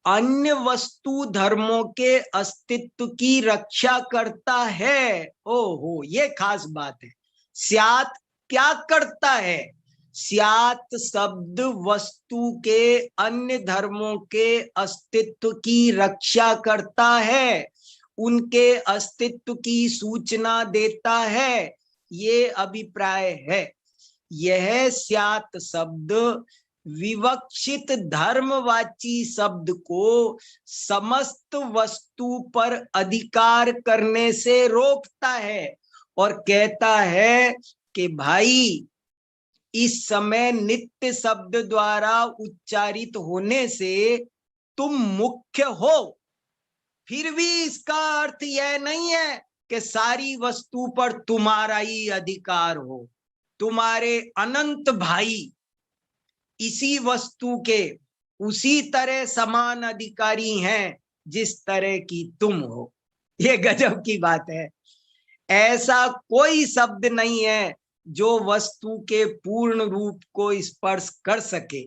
अन्य वस्तु धर्मों के अस्तित्व की रक्षा करता है। ओहो, ये खास बात है। स्यात क्या करता है? स्यात शब्द वस्तु के अन्य धर्मों के अस्तित्व की रक्षा करता है, उनके अस्तित्व की सूचना देता है, ये अभिप्राय है। यह स्यात शब्द विवक्षित धर्मवाची शब्द को समस्त वस्तु पर अधिकार करने से रोकता है और कहता है कि भाई, इस समय नित्य शब्द द्वारा उच्चारित होने से तुम मुख्य हो। फिर भी इसका अर्थ यह नहीं है कि सारी वस्तु पर तुम्हारा ही अधिकार हो। तुम्हारे अनंत भाई इसी वस्तु के उसी तरह समान अधिकारी हैं जिस तरह की तुम हो। ये गजब की बात है। ऐसा कोई शब्द नहीं है जो वस्तु के पूर्ण रूप को स्पर्श कर सके।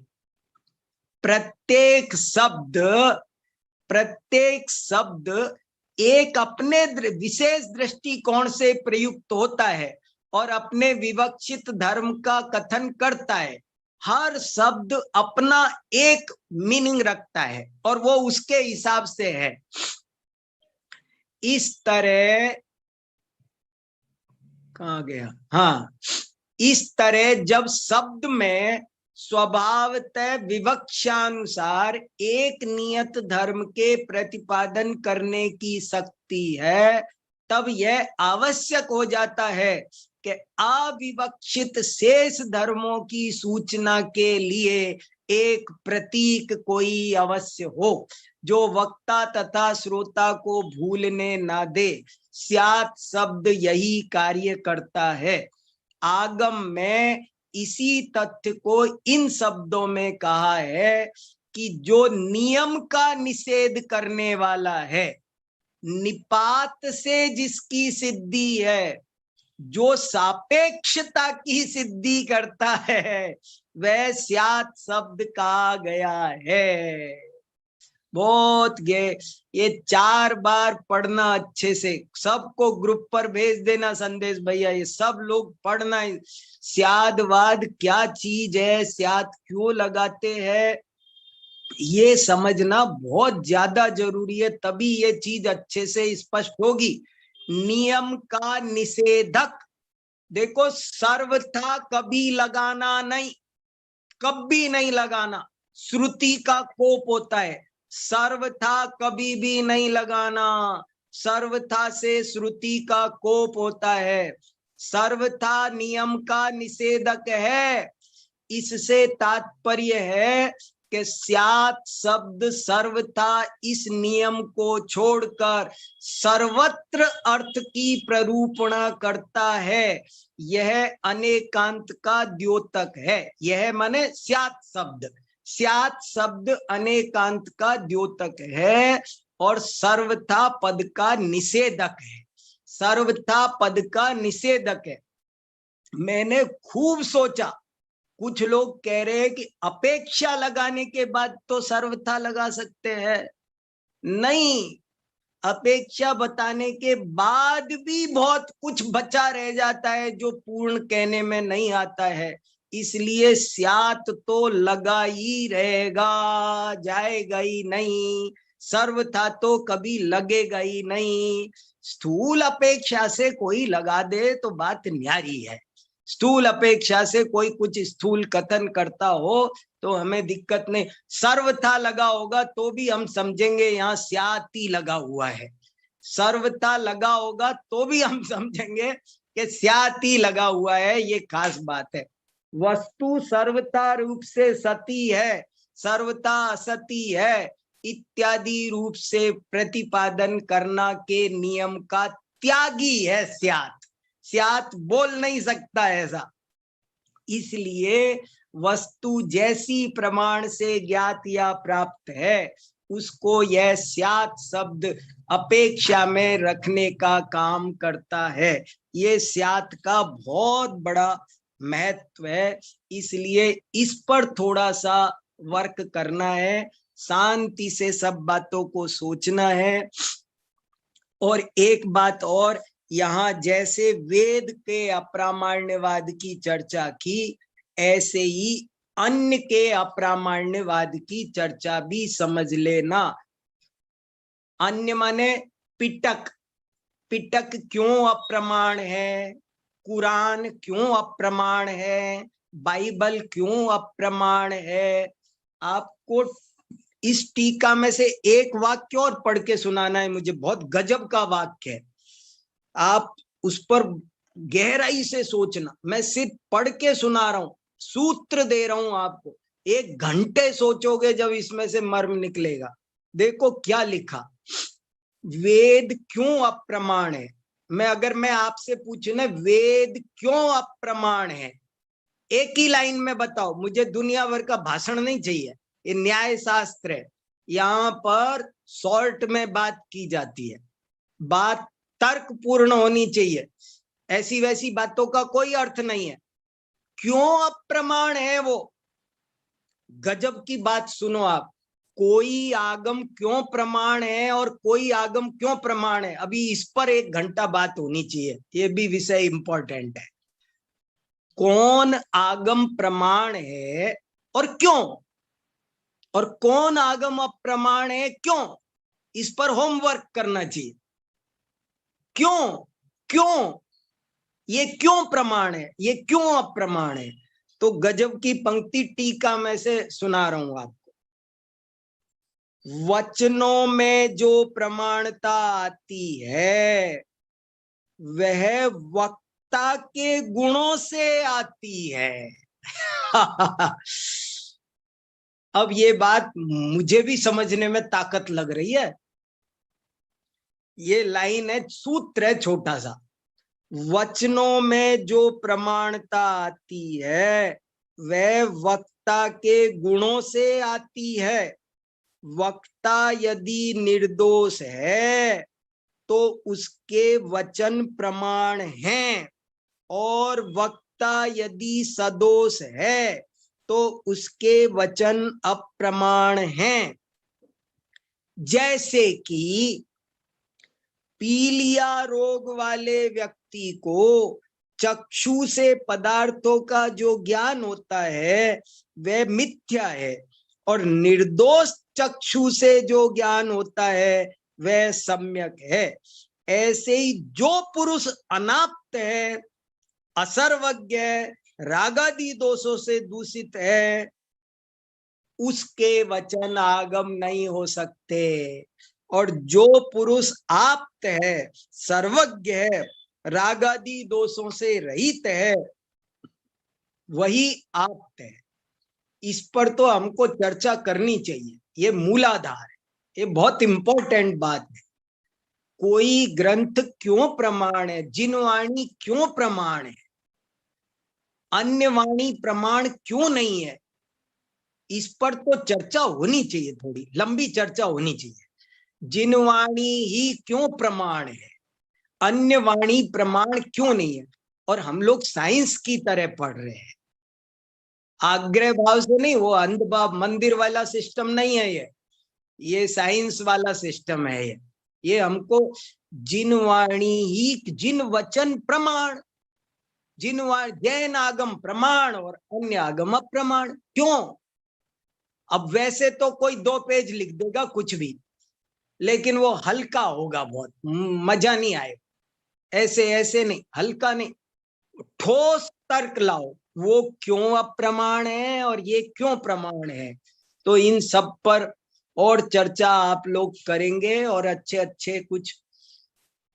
प्रत्येक शब्द एक अपने विशेष दृष्टिकोण से प्रयुक्त होता है और अपने विवक्षित धर्म का कथन करता है। हर शब्द अपना एक मीनिंग रखता है और वो उसके हिसाब से है। इस तरह, कहाँ गया, हाँ, इस तरह जब शब्द में स्वभावतः विवक्षानुसार एक नियत धर्म के प्रतिपादन करने की शक्ति है, तब यह आवश्यक हो जाता है कि अविवक्षित शेष धर्मों की सूचना के लिए एक प्रतीक कोई अवश्य हो, जो वक्ता तथा श्रोता को भूलने ना दे। स्यात शब्द यही कार्य करता है। आगम में इसी तथ्य को इन शब्दों में कहा है कि जो नियम का निषेध करने वाला है, निपात से जिसकी सिद्धि है, जो सापेक्षता की सिद्धि करता है वह स्यात् शब्द कहा गया है। बहुत ये 4 बार पढ़ना अच्छे से, सबको ग्रुप पर भेज देना संदेश भैया, ये सब लोग पढ़ना। स्यादवाद क्या चीज है, स्याद क्यों लगाते हैं, ये समझना बहुत ज्यादा जरूरी है, तभी ये चीज अच्छे से स्पष्ट होगी। नियम का निषेधक, देखो सर्वथा कभी लगाना नहीं, कभी नहीं लगाना, श्रुति का कोप होता है। सर्वथा कभी भी नहीं लगाना, सर्वथा से श्रुति का कोप होता है। सर्वथा नियम का निषेधक है। इससे तात्पर्य है कि स्यात् शब्द सर्वथा इस नियम को छोड़कर सर्वत्र अर्थ की प्ररूपणा करता है। यह अनेकांत का द्योतक है। यह माने स्यात् शब्द, स्यात् शब्द अनेकांत का द्योतक है और सर्वथा पद का निषेधक है। सर्वथा पद का निषेधक है। मैंने खूब सोचा, कुछ लोग कह रहे हैं कि अपेक्षा लगाने के बाद तो सर्वथा लगा सकते हैं। नहीं, अपेक्षा बताने के बाद भी बहुत कुछ बचा रह जाता है जो पूर्ण कहने में नहीं आता है। इसलिए स्यात् तो लगा ही रहेगा, जाएगा ही नहीं। सर्वथा तो कभी लगेगा ही नहीं। स्थूल अपेक्षा से कोई लगा दे तो बात न्यारी है। स्थूल अपेक्षा से कोई कुछ स्थूल कथन करता हो तो हमें दिक्कत नहीं। सर्वथा लगा होगा तो भी हम समझेंगे यहाँ स्याति लगा हुआ है। सर्वथा लगा होगा तो भी हम समझेंगे कि स्याति लगा हुआ है, ये खास बात है। वस्तु सर्वथा रूप से सती है, सर्वथा असती है इत्यादि रूप से प्रतिपादन करना के नियम का त्यागी है स्यात्। स्यात् बोल नहीं सकता ऐसा। इसलिए वस्तु जैसी प्रमाण से ज्ञात या प्राप्त है उसको यह स्यात् शब्द अपेक्षा में रखने का काम करता है। ये स्यात् का बहुत बड़ा महत्व है। इसलिए इस पर थोड़ा सा वर्क करना है, शांति से सब बातों को सोचना है। और एक बात और, यहाँ जैसे वेद के अप्रामाण्यवाद की चर्चा की, ऐसे ही अन्य के अप्रामाण्यवाद की चर्चा भी समझ लेना। अन्य माने पिटक। पिटक क्यों अप्रमाण है, कुरान क्यों अप्रमाण है, बाइबल क्यों अप्रमाण है। आपको इस टीका में से एक वाक्य और पढ़ के सुनाना है मुझे, बहुत गजब का वाक्य है। आप उस पर गहराई से सोचना। मैं सिर्फ पढ़ के सुना रहा हूं, सूत्र दे रहा हूं आपको। 1 घंटे सोचोगे जब इसमें से मर्म निकलेगा। देखो क्या लिखा, वेद क्यों अप्रमाण है। अगर मैं आपसे पूछूं ना वेद क्यों अप्रमाण है, एक ही लाइन में बताओ। मुझे दुनिया भर का भाषण नहीं चाहिए, ये न्याय शास्त्र है। यहाँ पर शॉर्ट में बात की जाती है, बात तर्क पूर्ण होनी चाहिए। ऐसी वैसी बातों का कोई अर्थ नहीं है। क्यों अप्रमाण है वो, गजब की बात सुनो आप। कोई आगम क्यों प्रमाण है और कोई आगम क्यों प्रमाण है, अभी इस पर 1 घंटा बात होनी चाहिए। ये भी विषय इंपॉर्टेंट है। कौन आगम प्रमाण है और क्यों, और कौन आगम अप्रमाण है क्यों, इस पर होमवर्क करना चाहिए। क्यों क्यों, ये क्यों प्रमाण है, ये क्यों अप्रमाण है। तो गजब की पंक्ति टीका में से सुना रहा हूं आपको। वचनों में जो प्रमाणता आती है वह वक्ता के गुणों से आती है। अब ये बात मुझे भी समझने में ताकत लग रही है। ये लाइन है, सूत्र है छोटा सा। वचनों में जो प्रमाणता आती है वह वक्ता के गुणों से आती है। वक्ता यदि निर्दोष है तो उसके वचन प्रमाण हैं। और वक्ता यदि सदोष है तो उसके वचन अप्रमाण हैं। जैसे कि पीलिया रोग वाले व्यक्ति को चक्षु से पदार्थों का जो ज्ञान होता है वह मिथ्या है, और निर्दोष चक्षु से जो ज्ञान होता है वह सम्यक है। ऐसे ही जो पुरुष अनाप्त है, असर्वज्ञ है, रागादि दोषों से दूषित है, उसके वचन आगम नहीं हो सकते। और जो पुरुष आप्त है, सर्वज्ञ है, रागादि दोषों से रहित है, वही आप्त है। इस पर तो हमको चर्चा करनी चाहिए, ये मूलाधार है, ये बहुत इंपॉर्टेंट बात है। कोई ग्रंथ क्यों प्रमाण है, जिन वाणी क्यों प्रमाण है, अन्य वाणी प्रमाण क्यों नहीं है, इस पर तो चर्चा होनी चाहिए, थोड़ी लंबी चर्चा होनी चाहिए। जिन वाणी ही क्यों प्रमाण है, अन्य वाणी प्रमाण क्यों नहीं है। और हम लोग साइंस की तरह पढ़ रहे हैं, आग्रह भाव से नहीं, वो अंध भाव मंदिर वाला सिस्टम नहीं है, ये साइंस वाला सिस्टम है। ये हमको जिन वाणी ही, जिन वचन प्रमाण, जिन जैन आगम प्रमाण और अन्य आगम अप्रमाण। क्यों? अब वैसे तो कोई 2 पेज लिख देगा कुछ भी, लेकिन वो हल्का होगा, बहुत मजा नहीं आएगा। ऐसे ऐसे नहीं, हल्का नहीं, ठोस तर्क लाओ, वो क्यों अप्रमाण है और ये क्यों प्रमाण है। तो इन सब पर और चर्चा आप लोग करेंगे और अच्छे अच्छे कुछ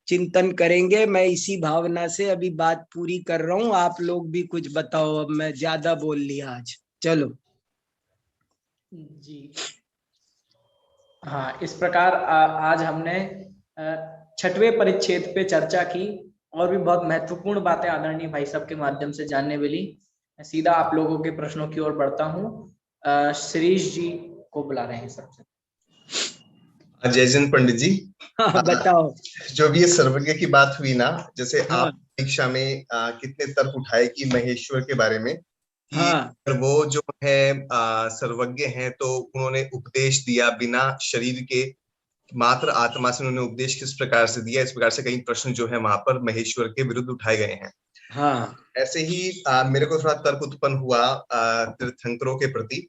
चिंतन करेंगे। मैं इसी भावना से अभी बात पूरी कर रहा हूं, आप लोग भी कुछ बताओ। अब मैं ज्यादा बोल लिया आज, चलो जी। हाँ, इस प्रकार आज हमने 6वें परिच्छेद पे चर्चा की और भी बहुत महत्वपूर्ण बातें आदरणीय भाई साहब के माध्यम से जानने मिली। मैं सीधा आप लोगों के प्रश्नों की ओर बढ़ता हूँ। शिरीष जी को बुला रहे हैं सबसे। जय जैन पंडित जी। हाँ, बताओ। जो भी ये सर्वज्ञ की बात हुई ना, जैसे हाँ। आप परीक्षा में कितने तर्क उठाए कि महेश्वर के बारे में, हाँ। वो जो है सर्वज्ञ हैं, तो उन्होंने उपदेश दिया बिना शरीर के, मात्र आत्मा से उन्होंने उपदेश किस प्रकार से दिया। इस प्रकार से कई प्रश्न जो है वहां पर महेश्वर के विरुद्ध उठाए गए हैं। हाँ। ऐसे ही मेरे को थोड़ा तर्क उत्पन्न हुआ तीर्थंकरों के प्रति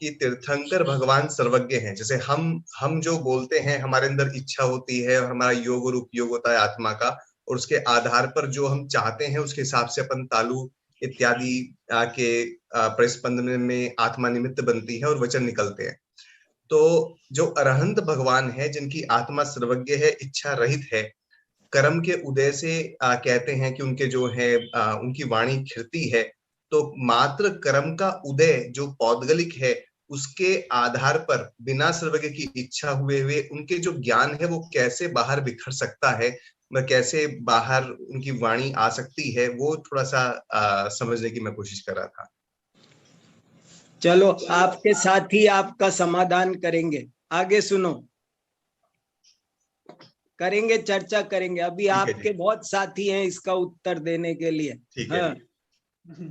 कि तीर्थंकर भगवान सर्वज्ञ हैं। जैसे हम जो बोलते हैं, हमारे अंदर इच्छा होती है और हमारा योग और उपयोग होता है आत्मा का, और उसके आधार पर जो हम चाहते हैं उसके हिसाब से अपन तालु इत्यादि के परिस्पंदन में आत्मा निमित्त बनती है और वचन निकलते हैं। तो जो अरहंत भगवान है, जिनकी आत्मा सर्वज्ञ है, इच्छा रहित है, कर्म के उदय से कहते हैं कि उनके जो है उनकी वाणी खिरती है, तो मात्र कर्म का उदय जो पौद्गलिक है उसके आधार पर बिना सर्वज्ञ की इच्छा हुए उनके जो ज्ञान है वो कैसे बाहर बिखर सकता है, कैसे बाहर उनकी वाणी आ सकती है, वो थोड़ा सा समझने की मैं कोशिश कर रहा था। चलो, आपके साथी आपका समाधान करेंगे, आगे सुनो, करेंगे, चर्चा करेंगे। अभी आपके बहुत साथी हैं इसका उत्तर देने के लिए। हाँ,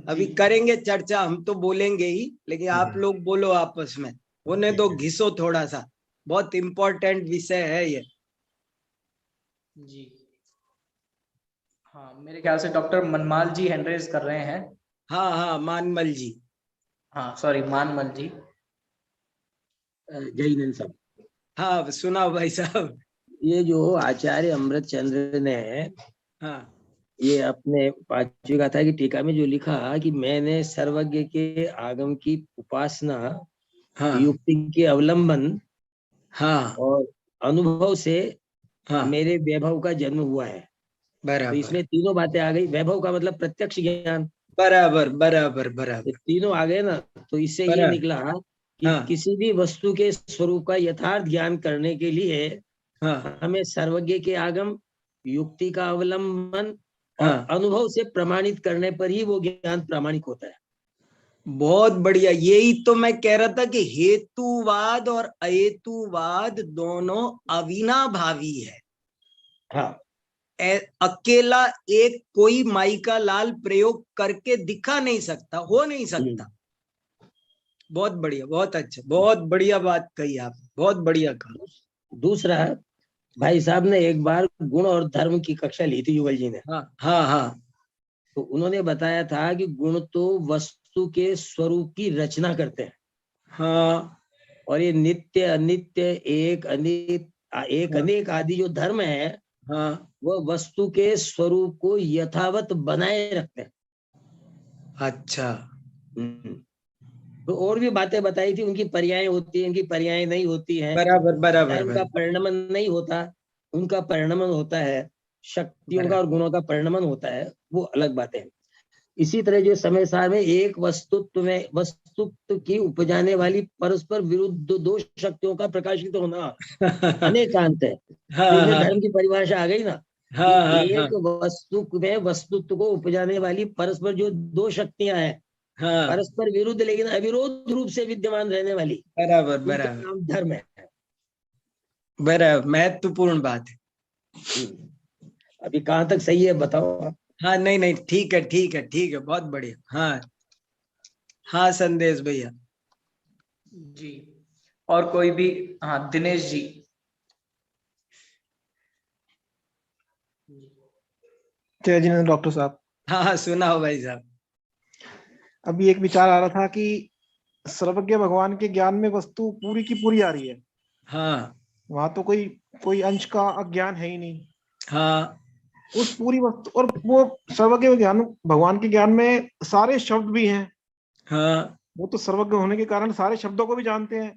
अभी करेंगे चर्चा, हम तो बोलेंगे ही, लेकिन आप लोग बोलो आपस में, होने दो, घिसो थोड़ा सा, बहुत इंपॉर्टेंट विषय है ये। जी हाँ, मेरे ख्याल से डॉक्टर मनमाल जी हैंड रेज कर रहे हैं। हाँ हाँ, मानमल जी। हाँ सॉरी, मानमल जी। जय हिंद साहब। हाँ सुनाओ भाई साहब। ये जो आचार्य अमृत चंद्र ने हाँ, ये अपने 5वीं गाथा की टीका में जो लिखा कि मैंने सर्वज्ञ के आगम की उपासना, हाँ, युक्ति के अवलंबन, हाँ, और अनुभव से हाँ, मेरे वैभव का जन्म हुआ है। बराबर। तो इसमें तीनों बातें आ गई। वैभव का मतलब प्रत्यक्ष ज्ञान, बराबर बराबर बराबर, तीनों आ गए ना। तो इससे ये बराबर। निकला कि हाँ, किसी भी वस्तु के स्वरूप का यथार्थ ज्ञान करने के लिए हाँ, हमें सर्वज्ञ के आगम, युक्ति का अवलंबन और हाँ, अनुभव से प्रमाणित करने पर ही वो ज्ञान प्रामाणिक होता है। बहुत बढ़िया। यही तो मैं कह रहा था कि हेतुवाद और अहेतुवाद दोनों अविनाभावी है। हाँ, अकेला एक कोई माई का लाल प्रयोग करके दिखा नहीं सकता, हो नहीं सकता। बहुत बढ़िया, बहुत अच्छा, बहुत बढ़िया बात कही आप, बहुत बढ़िया कहा। दूसरा, भाई साहब ने एक बार गुण और धर्म की कक्षा ली थी युगल जी ने। हाँ हाँ हाँ। तो उन्होंने बताया था कि गुण तो वस्तु के स्वरूप की रचना करते हैं। हाँ। और ये नित्य अनित्य एक अनेक आदि जो धर्म है, हाँ। वो वस्तु के स्वरूप को यथावत बनाए रखते हैं। अच्छा। तो और भी बातें बताई थी, उनकी पर्याय होती है, इनकी पर्याय नहीं होती है। बराबर बराबर धर्म का परिणमन नहीं होता, उनका परिणमन होता है। शक्तियों का और गुणों का परिणमन होता है, वो अलग बातें हैं। इसी तरह जो समय सार में एक वस्तुत्व की उपजाने वाली परस्पर विरुद्ध दो शक्तियों का प्रकाशित होना अनेकांत है। हाँ तो इसमें हाँ धर्म की परिभाषा आ गई ना, हाँ कि हाँ एक वस्तु में वस्तुत्व को उपजाने वाली परस्पर जो दो शक्तियां हैं, हाँ। परस्पर विरुद्ध लेकिन अविरोध रूप से विद्यमान रहने वाली, बराबर उनका बराबर नाम धर्म है। बराबर, महत्वपूर्ण बात है। अभी कहाँ तक सही है बताओ आप। हाँ नहीं नहीं, ठीक है ठीक है ठीक है, बहुत बढ़िया। हाँ हाँ, संदेश भैया जी। और कोई भी? हाँ, दिनेश जी। जय जिनेंद्र डॉक्टर साहब। हाँ हाँ, सुना हो भाई साहब। अभी एक विचार आ रहा था कि सर्वज्ञ भगवान के ज्ञान में वस्तु पूरी की पूरी आ रही है। हाँ वहां तो कोई कोई अंश का अज्ञान है ही नहीं। हाँ उस पूरी वस्तु, और वो सर्वज्ञ ज्ञान भगवान के ज्ञान में सारे शब्द भी हैं। हाँ वो तो सर्वज्ञ होने के कारण सारे शब्दों को भी जानते हैं।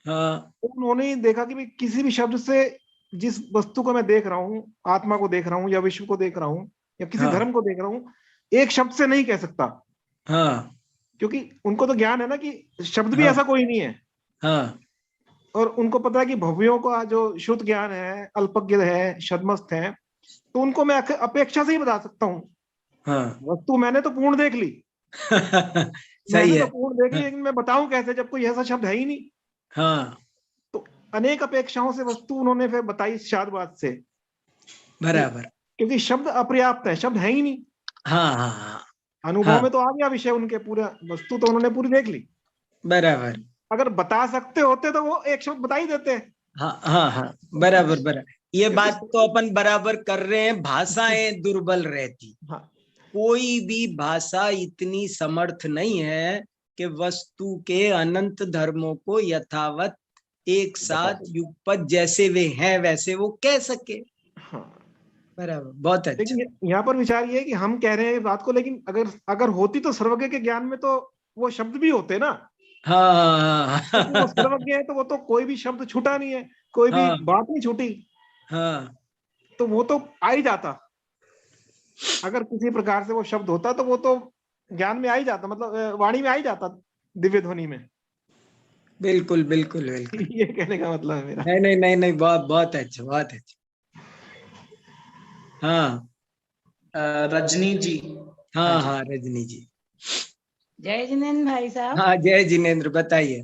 हाँ तो उन्होंने ही देखा कि भाई किसी भी शब्द से जिस वस्तु को मैं देख रहा हूँ, आत्मा को देख रहा हूँ या विश्व को देख रहा हूँ या किसी हाँ धर्म को देख रहा हूँ, एक शब्द से नहीं कह सकता। हाँ क्योंकि उनको तो ज्ञान है ना कि शब्द भी हाँ ऐसा कोई नहीं है। हाँ और उनको पता है कि भव्यों का जो शुद्ध ज्ञान है, अल्पज्ञ है, शब्दमस्त है, तो उनको मैं अपेक्षा से ही बता सकता हूँ। हाँ। वस्तु मैंने तो पूर्ण देख ली, सही मैंने तो है। पूर्ण देख ली, लेकिन मैं बताऊं कैसे जब कोई ऐसा शब्द है ही नहीं। हाँ तो अनेक अपेक्षाओं से वस्तु उन्होंने फिर बताई शादवाद से, बराबर। क्योंकि शब्द अपर्याप्त है, शब्द है ही नहीं। हाँ हाँ हाँ अनुभव हाँ में तो आ गया विषय उनके, पूरा वस्तु तो उन्होंने पूरी देख ली। बराबर। अगर बता सकते होते तो वो एक शब्द बता ही देते। हाँ हाँ हाँ बराबर बराबर, ये क्योंकि बात तो अपन बराबर कर रहे हैं। भाषाएं दुर्बल रहती, हाँ, कोई भी भाषा इतनी समर्थ नहीं है कि वस्तु के अनंत धर्मों को यथावत एक साथ युगपत जैसे वे हैं वैसे वो कह सके। हाँ। बराबर, बहुत अच्छा। लेकिन यहाँ पर विचार ये है कि हम कह रहे हैं बात को, लेकिन अगर अगर होती तो सर्वज्ञ के ज्ञान में तो वो शब्द भी होते ना। हाँ क्योंकि वो सर्वज्ञ है तो वो तो कोई भी शब्द छूटा नहीं है, कोई भी हाँ बात नहीं छूटी, हाँ तो वो तो आ ही जाता। अगर किसी प्रकार से वो शब्द होता तो वो तो ज्ञान में आ ही जाता, मतलब वाणी में आ ही जाता, दिव्य ध्वनि में। बिल्कुल बिल्कुल बिल्कुल। ये कहने का मतलब है मेरा। नहीं नहीं नहीं नहीं, बहुत बहुत अच्छा, बहुत अच्छा। हाँ रजनी जी। हाँ हाँ, रजनी जी। जय जिनेंद्र भाई साहब। हाँ जय जिनेंद्र, बताइए।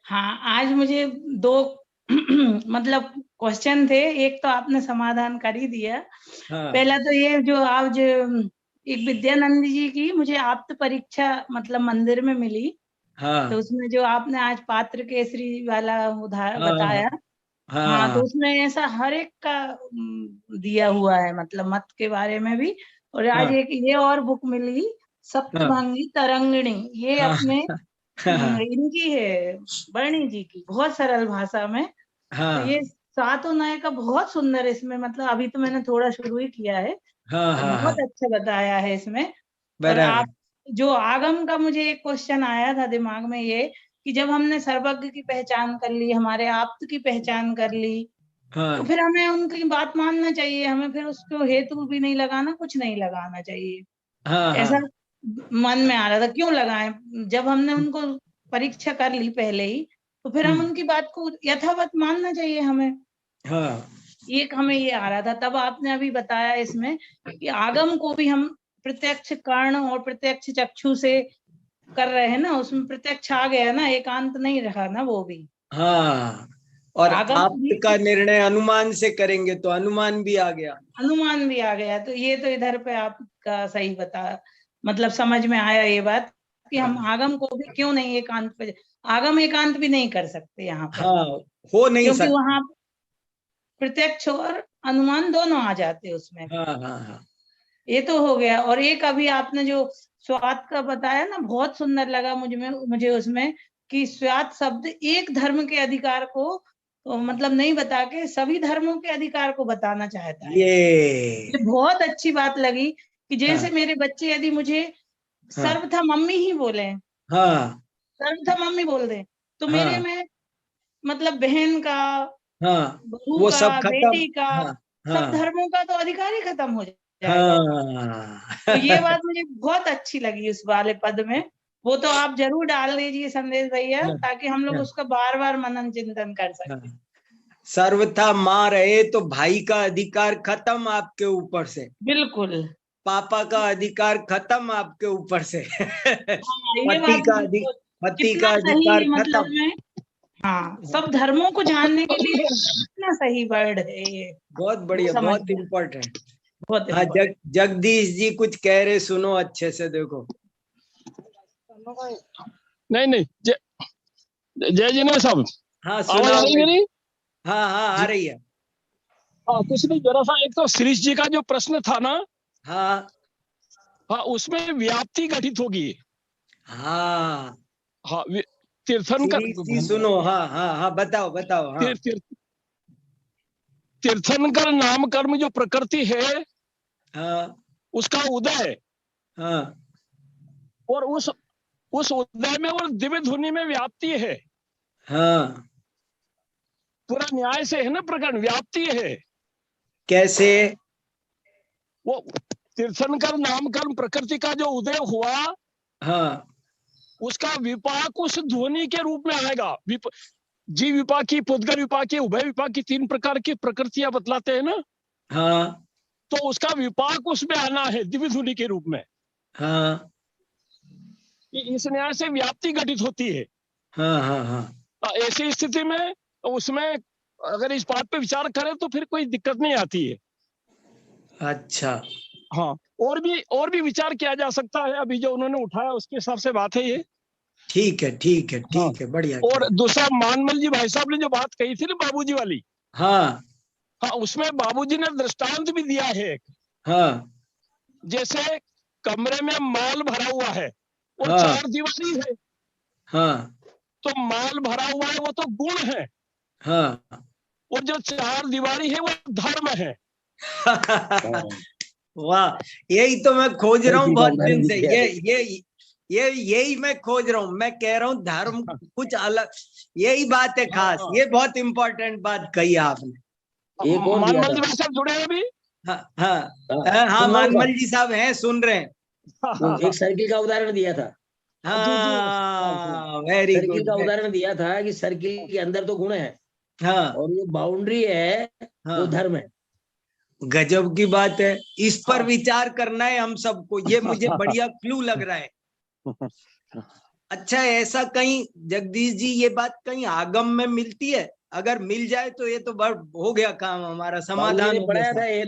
हाँ, आज मुझे दो मतलब क्वेश्चन थे, एक तो आपने समाधान कर ही दिया। हाँ पहला तो ये जो आज एक विद्यानंद जी की मुझे आप्त परीक्षा मतलब मंदिर में मिली, हाँ तो उसमें जो आपने आज पात्र केसरी वाला उदाहरण हाँ बताया, हाँ, तो हाँ उसमें ऐसा हर एक का दिया हुआ है, मतलब मत के बारे में भी। और आज हाँ एक ये और बुक मिली, सप्तभंगी तरंगिणी, ये हाँ अपने हाँ इनकी है, बरणी जी की, बहुत सरल भाषा में। तो ये हाँ 7 और 9 का बहुत सुंदर, इसमें मतलब अभी तो मैंने थोड़ा शुरू ही किया है, हाँ तो हाँ हाँ, बहुत अच्छा बताया है इसमें। और बराबर। आप जो आगम का मुझे एक क्वेश्चन आया था दिमाग में, ये कि जब हमने सर्वज्ञ की पहचान कर ली, हमारे आप्त की पहचान कर ली, तो हाँ फिर हमें उनकी बात मानना चाहिए, हमें फिर उसको हेतु भी नहीं लगाना, कुछ नहीं लगाना चाहिए। हाँ हाँ ऐसा मन में आ रहा था, क्यों लगाएं जब हमने उनको परीक्षा कर ली पहले ही, तो फिर हम उनकी बात को यथावत मानना चाहिए हमें। हाँ एक हमें ये आ रहा था, तब आपने अभी बताया इसमें कि आगम को भी हम प्रत्यक्ष कर्ण और प्रत्यक्ष चक्षु से कर रहे हैं ना, उसमें प्रत्यक्ष आ गया ना, एकांत नहीं रहा ना वो भी। हाँ और आगम आपका निर्णय अनुमान से करेंगे तो अनुमान भी आ गया। अनुमान भी आ गया। तो ये तो इधर पे आपका सही बता, मतलब समझ में आया ये बात कि हम आगम को भी क्यों नहीं एकांत पे, आगम एकांत भी नहीं कर सकते यहाँ पर। हाँ, हो नहीं क्योंकि सकता। वहां प्रत्यक्ष और अनुमान दोनों आ जाते हैं उसमें। हाँ हाँ हाँ। ये तो हो गया। और एक अभी आपने जो स्वाद का बताया ना, बहुत सुंदर लगा मुझे उसमें कि स्वाद शब्द एक धर्म के अधिकार को मतलब नहीं बता के सभी धर्मों के अधिकार को बताना चाहता है। ये बहुत अच्छी बात लगी कि जैसे हाँ, मेरे बच्चे यदि मुझे सर्वथा मम्मी ही बोले, हाँ सर्वथा मम्मी बोल दे, तो मेरे हाँ में मतलब बहन का, हाँ, बहू वो का, सब खत्म। बेटी का, हाँ सब हाँ धर्मों का तो अधिकार ही खत्म हो जाएगा। हाँ। तो ये बात मुझे बहुत अच्छी लगी उस वाले पद में। वो तो आप जरूर डाल दीजिए संदेश भैया, ताकि हम लोग उसका बार बार मनन चिंतन कर सकें। सर्वथा माँ रहे तो भाई का अधिकार खत्म आपके ऊपर से, बिल्कुल। पापा का अधिकार खत्म आपके ऊपर से। ये पति बात का पति कितना का सही अधिकार है, मतलब खत्म। में हाँ, सब धर्मों को जानने के लिए कितना सही वर्ड है ये। बहुत बढ़िया, समझ बहुत गया। इम्पोर्टेंट। बहुत हाँ, important। जगदीश जी कुछ कह रहे, सुनो अच्छे से, देखो। नहीं नहीं, जय जी ने सब हाँ आवाज सुनाओ आ रही भाई। मेरी? हाँ हाँ आ रही है। हाँ, कुछ नहीं, जरा सा एक तो शिरीष जी का जो प्रश्न था ना, हाँ हाँ, उसमें व्याप्ति घटित होगी। हाँ हाँ, तीर्थंकर शिरीष जी सुनो। हाँ हाँ हाँ, बताओ बताओ। हाँ तीर्थंकर नाम कर्म जो प्रकृति है, हाँ उसका उदय, हाँ और उस उदय में और दिव्य ध्वनि में व्याप्ति है। हाँ। पूरा न्याय से है ना प्रकरण, व्याप्ति है। कैसे? वो तीर्थंकर नाम कर्म प्रकृति का जो उदय हुआ, हाँ उसका विपाक उस ध्वनि के रूप में आएगा। जीव विपाकी, पुद्गल विपाकी, उभय विपाकी, 3 प्रकार की प्रकृतियां बतलाते हैं ना। हाँ तो उसका विपाक उसमें आना है दिव्य ध्वनि के रूप में। हाँ इस न्याय से व्याप्ति घटित होती है। हाँ हाँ हाँ। ऐसी स्थिति में उसमें अगर इस बात पे विचार करें तो फिर कोई दिक्कत नहीं आती है। अच्छा। हाँ, और भी विचार किया जा सकता है। अभी जो उन्होंने उठाया उसके हिसाब से बात है ये। ठीक है ठीक है हाँ, ठीक है, बढ़िया। और दूसरा, मानमल जी भाई साहब ने जो बात कही थी ना बाबूजी वाली, हाँ हाँ, उसमें बाबूजी ने दृष्टांत भी दिया है। हाँ जैसे कमरे में माल भरा हुआ है और हाँ 4 दीवारी है, हाँ तो माल भरा हुआ है वो तो गुण है, हाँ। और जो 4 दीवारी है वो धर्म है। वाह, यही तो मैं खोज रहा हूँ बहुत दिन से। ये यही मैं खोज रहा हूँ। मैं कह रहा हूँ धर्म कुछ अलग, यही बात है खास। ये बहुत इंपॉर्टेंट बात कही आपने। एक और दिया मानमल जी था। भाई साहब जुड़े हैं अभी? हाँ हाँ हाँ, हाँ, सुन रहा हूँ मानमल जी साहब हैं, सुन रहे हैं। वो एक सर्किल का उदाहरण दिया था। हाँ, वेरी सर्किल का गुड। उदाहरण दिया था कि सर्किल के अंदर तो गुण है हाँ और जो बाउंड्री है वो हाँ, धर्म है। गजब की बात है। इस पर हाँ। विचार करना है हम सबको। ये मुझे बढ़िया क्लू लग रहा है। अच्छा, ऐसा कहीं जगदीश जी ये बात कहीं आगम में मिलती है? अगर मिल जाए तो ये तो हो गया काम, हमारा समाधान हो पढ़ाया गया। था ये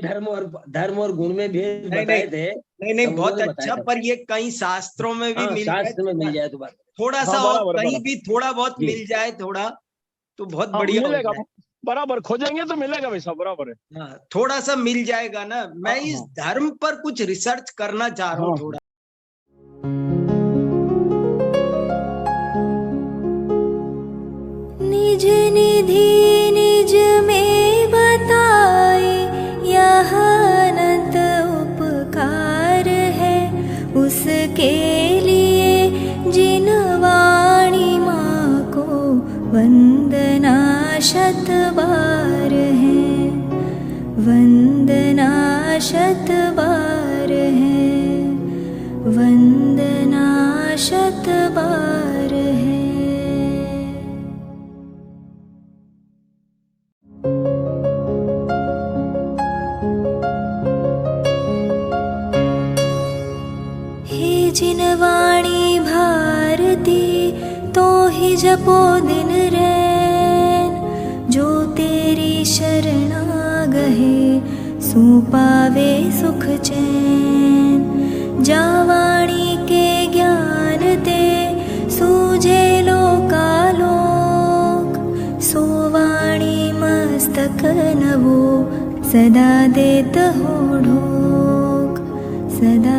धर्म और गुण में भेद नहीं बताए थे। नहीं, तब बहुत उन्होंने बताया अच्छा। था। पर ये कहीं शास्त्रों में भी हाँ, मिल जाए, शास्त्र में मिल जाए तो बात। थोड़ा सा हाँ, और बराबर, कहीं बराबर। भी थोड़ा बहुत जी। मिल जाए थोड़ा, तो बहुत हाँ, बढ़िया हो मिलेगा, जाए। बराबर खोजेंगे तो मिलेगा वैसा, बराबर है। हाँ, थोड़ा सा मिल जाएगा ना। मैं हाँ, इस हाँ। धर्म पर कुछ रिसर्च करना चाह रहा हूँ हाँ। थोड़ा। निज निधि निज में बताए, यह अनंत उपकार है उसके लिए जिन वाणी माँ को वंदना शत बार है, वंदना शत बार है, वंदना शत बार है। हे जिन वाणी भारती तो ही जपो दिन रैन, जो सुख चैन। जावाणी के ज्ञान ते सूझे लोकालोक। सोवाणी मस्तक नवो सदा देत हो ढोक। सदा